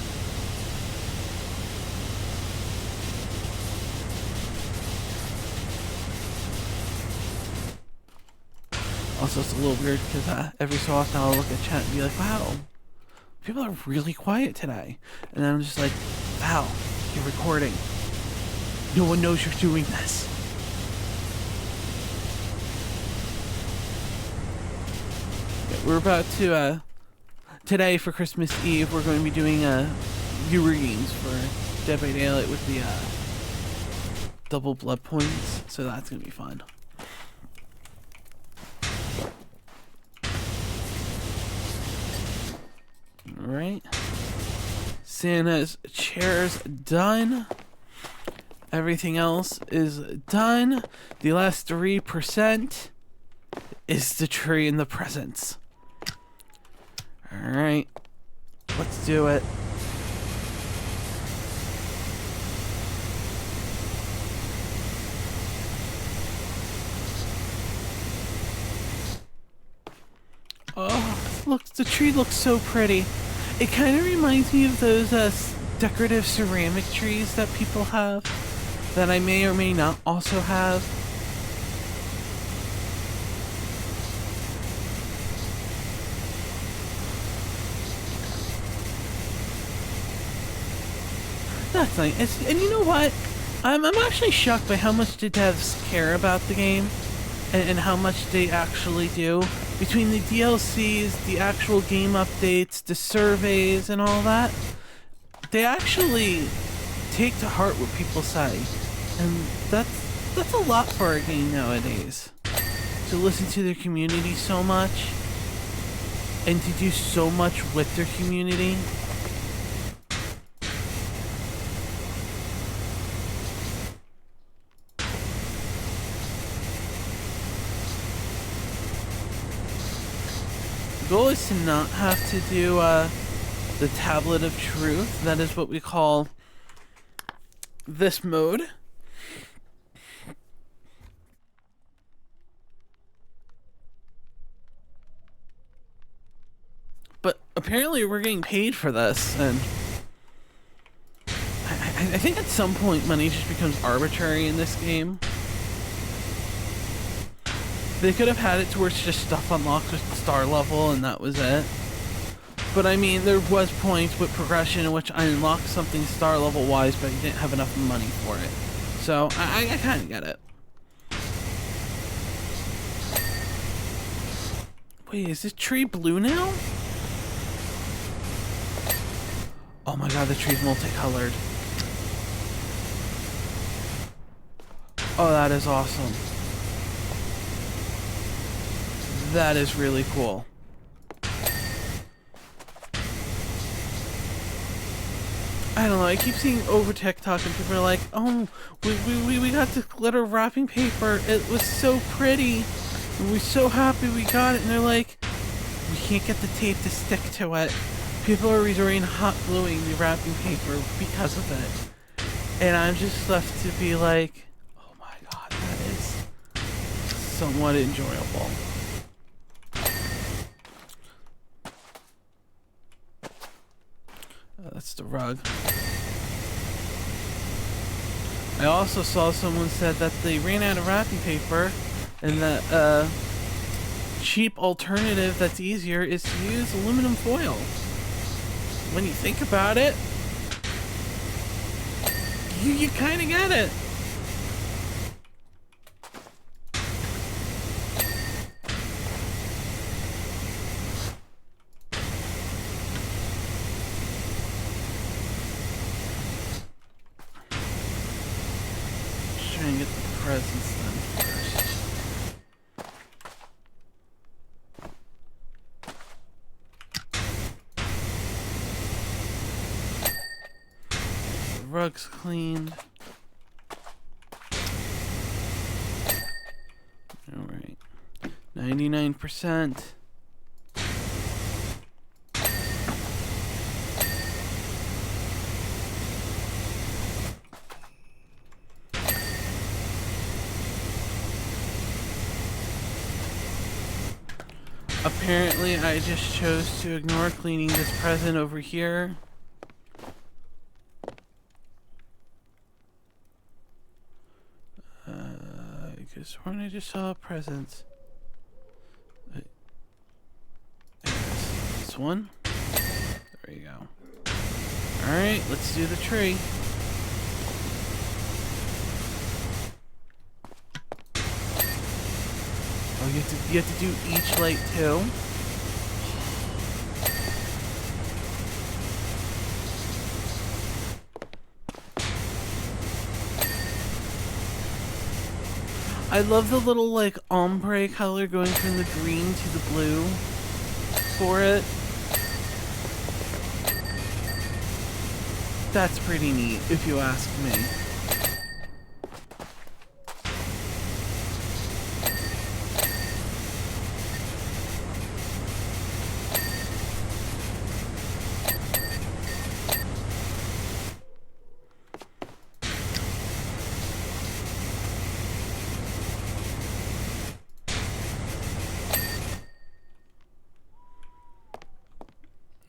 Also, it's a little weird because every so often I'll look at chat and be like, wow, people are really quiet today. And then I'm just like, wow, you're recording. No one knows you're doing this. Yeah, we're about to, today for Christmas Eve, we're going to be doing viewer games for Dead by Daylight with the double blood points. So that's going to be fun. Alright. Santa's chair's done. Everything else is done. The last 3% is the tree and the presents. Alright. Let's do it. Oh, the tree looks so pretty. It kind of reminds me of those decorative ceramic trees that people have, that I may or may not also have. That's nice. And you know what? I'm actually shocked by how much the devs care about the game and how much they actually do. Between the DLCs, the actual game updates, the surveys, and all that, they actually take to heart what people say. And that's a lot for a game nowadays. To listen to their community so much, and to do so much with their community. The goal is to not have to do the Tablet of Truth. That is what we call this mode. But apparently we're getting paid for this, and I think at some point money just becomes arbitrary in this game. They could have had it to where it's just stuff unlocked with star level and that was it. But I mean, there was points with progression in which I unlocked something star level wise, but I didn't have enough money for it. So I kind of get it. Wait, is this tree blue now? Oh my god, the tree's multicolored. Oh, that is awesome. That is really cool. I don't know, I keep seeing over TikTok and people are like, oh, we got the glitter wrapping paper. It was so pretty. And we're so happy we got it. And they're like, we can't get the tape to stick to it. People are resorting to hot gluing the wrapping paper because of it. And I'm just left to be like, oh my god, that is somewhat enjoyable. That's the rug. I also saw someone said that they ran out of wrapping paper and that cheap alternative that's easier is to use aluminum foil. When you think about it, you kind of get it. Try and get the presents then first. The rug's cleaned. Alright. 99%. Apparently, I just chose to ignore cleaning this present over here. Because when I just saw presents. This one. There you go. Alright, let's do the tree. Oh, you have to do each light too. I love the little like ombre color going from the green to the blue for it. That's pretty neat, if you ask me.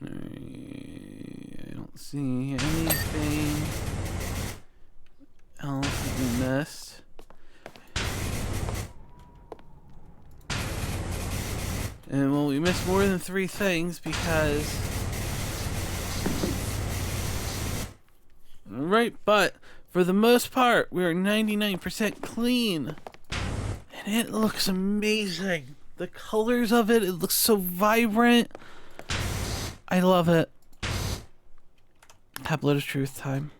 I don't see anything else in this. And well, we missed more than 3 things because... Right, but for the most part, we are 99% clean. And it looks amazing. The colors of it, it looks so vibrant. I love it. Tablet of Truth time.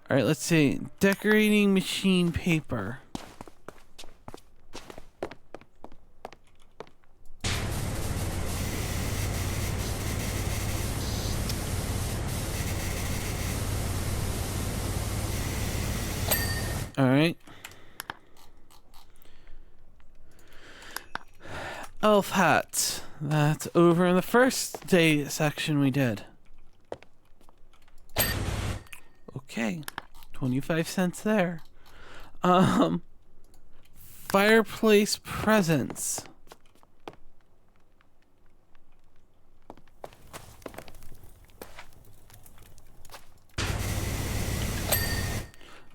Alright, let's see. Decorating machine paper. Alright. Elf hats. That's over in the first day section we did. Okay. 25 cents there. Fireplace presents.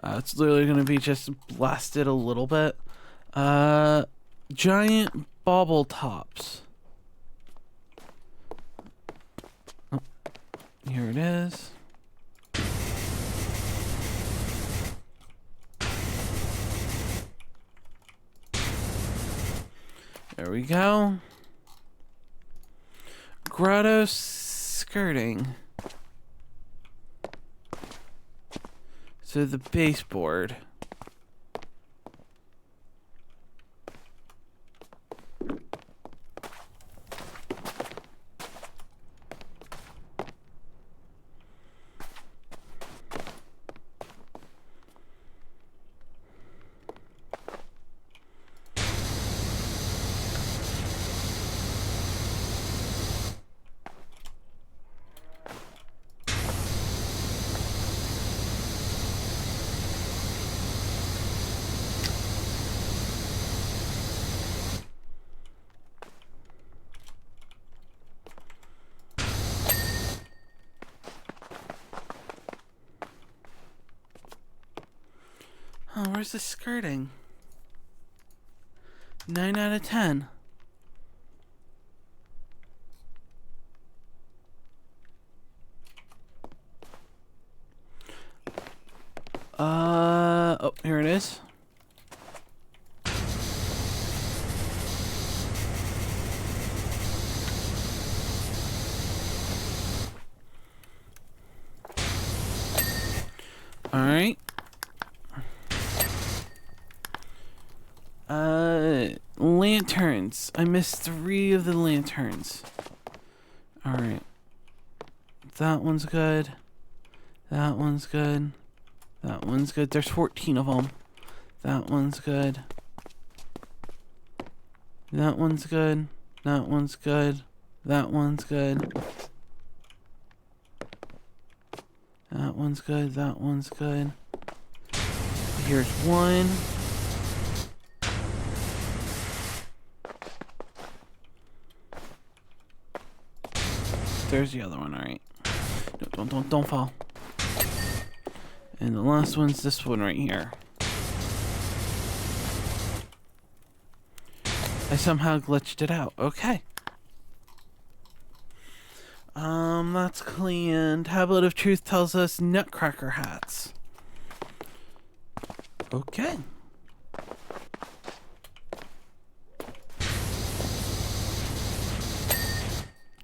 It's literally going to be just blasted a little bit. giant bauble tops. Oh, here it is. There we go. Grotto skirting. So the baseboard. Oh, where's the skirting? 9 out of 10. Oh, here it is. All right. Lanterns. I missed 3 of the lanterns. All right. That one's good. That one's good. That one's good. There's 14 of them. That one's good. That one's good. That one's good. That one's good. That one's good. That one's good. Here's one. There's the other one. All right. No, don't fall. And the last one's this one right here. I somehow glitched it out. Okay. That's clean. Tablet of Truth tells us Nutcracker hats. Okay.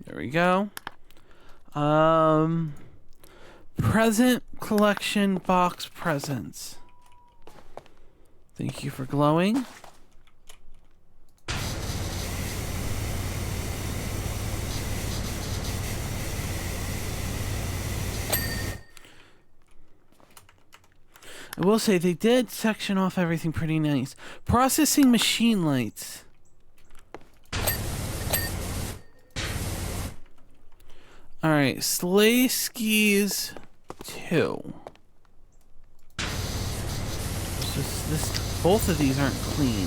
There we go. Present collection box presents. Thank you for glowing. I will say they did section off everything pretty nice. Processing machine lights. Alright, Sleigh Skis 2. Both of these aren't clean.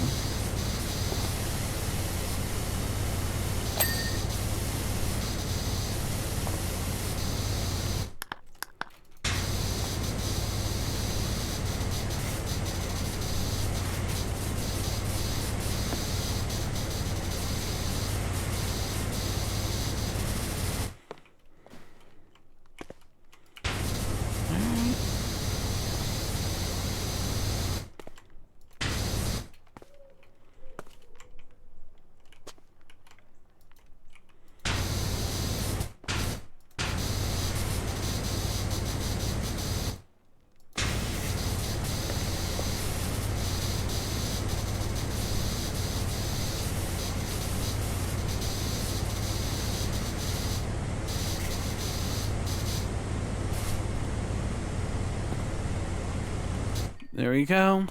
There we go.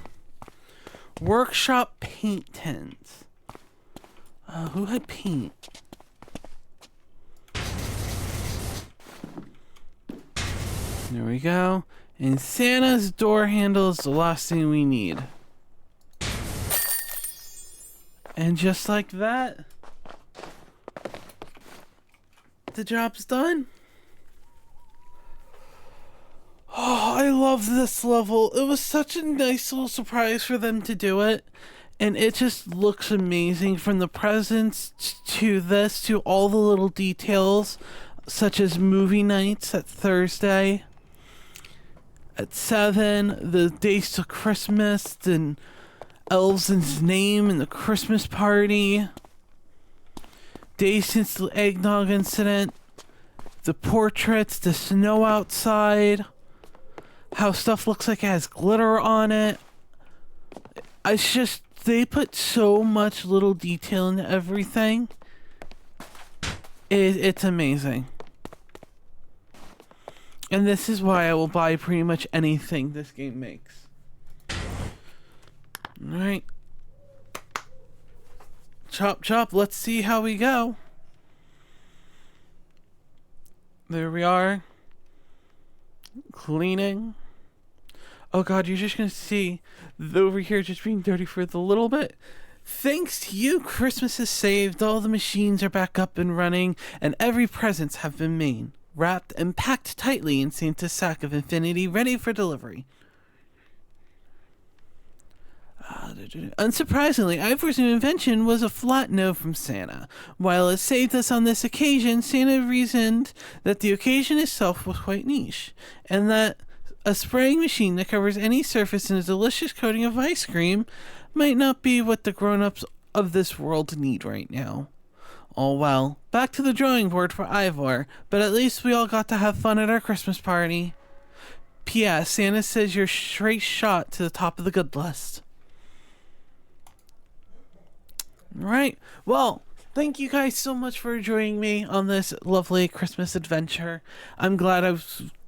Workshop paint tins. Who had paint? There we go. And Santa's door handle is the last thing we need. And just like that, the job's done. Oh, I love this level. It was such a nice little surprise for them to do it. And it just looks amazing, from the presents to this to all the little details, such as movie nights at Thursday at 7, the days till Christmas, and Elves in His Name and the Christmas party, days since the eggnog incident, the portraits, the snow outside, how stuff looks like it has glitter on it. It's just, they put so much little detail into everything. It's amazing. And this is why I will buy pretty much anything this game makes. Alright. Chop chop, let's see how we go. There we are. Cleaning. Oh god, you're just gonna see over here just being dirty for a little bit. Thanks to you, Christmas is saved, all the machines are back up and running, and every presents have been made, wrapped and packed tightly in Santa's sack of infinity, ready for delivery. Unsurprisingly, Ivor's new invention was a flat no from Santa. While it saved us on this occasion, Santa reasoned that the occasion itself was quite niche, and that a spraying machine that covers any surface in a delicious coating of ice cream might not be what the grown-ups of this world need right now. Oh well, back to the drawing board for Ivor, but at least we all got to have fun at our Christmas party. P.S. Santa says you're straight shot to the top of the good list. Right. Well, thank you guys so much for joining me on this lovely Christmas adventure. I'm glad I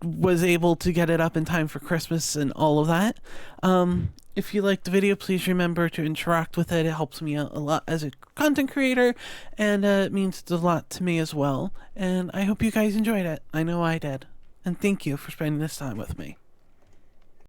was able to get it up in time for Christmas and all of that. If you liked the video, please remember to interact with it. It helps me out a lot as a content creator, and it means a lot to me as well. And I hope you guys enjoyed it. I know I did. And thank you for spending this time with me.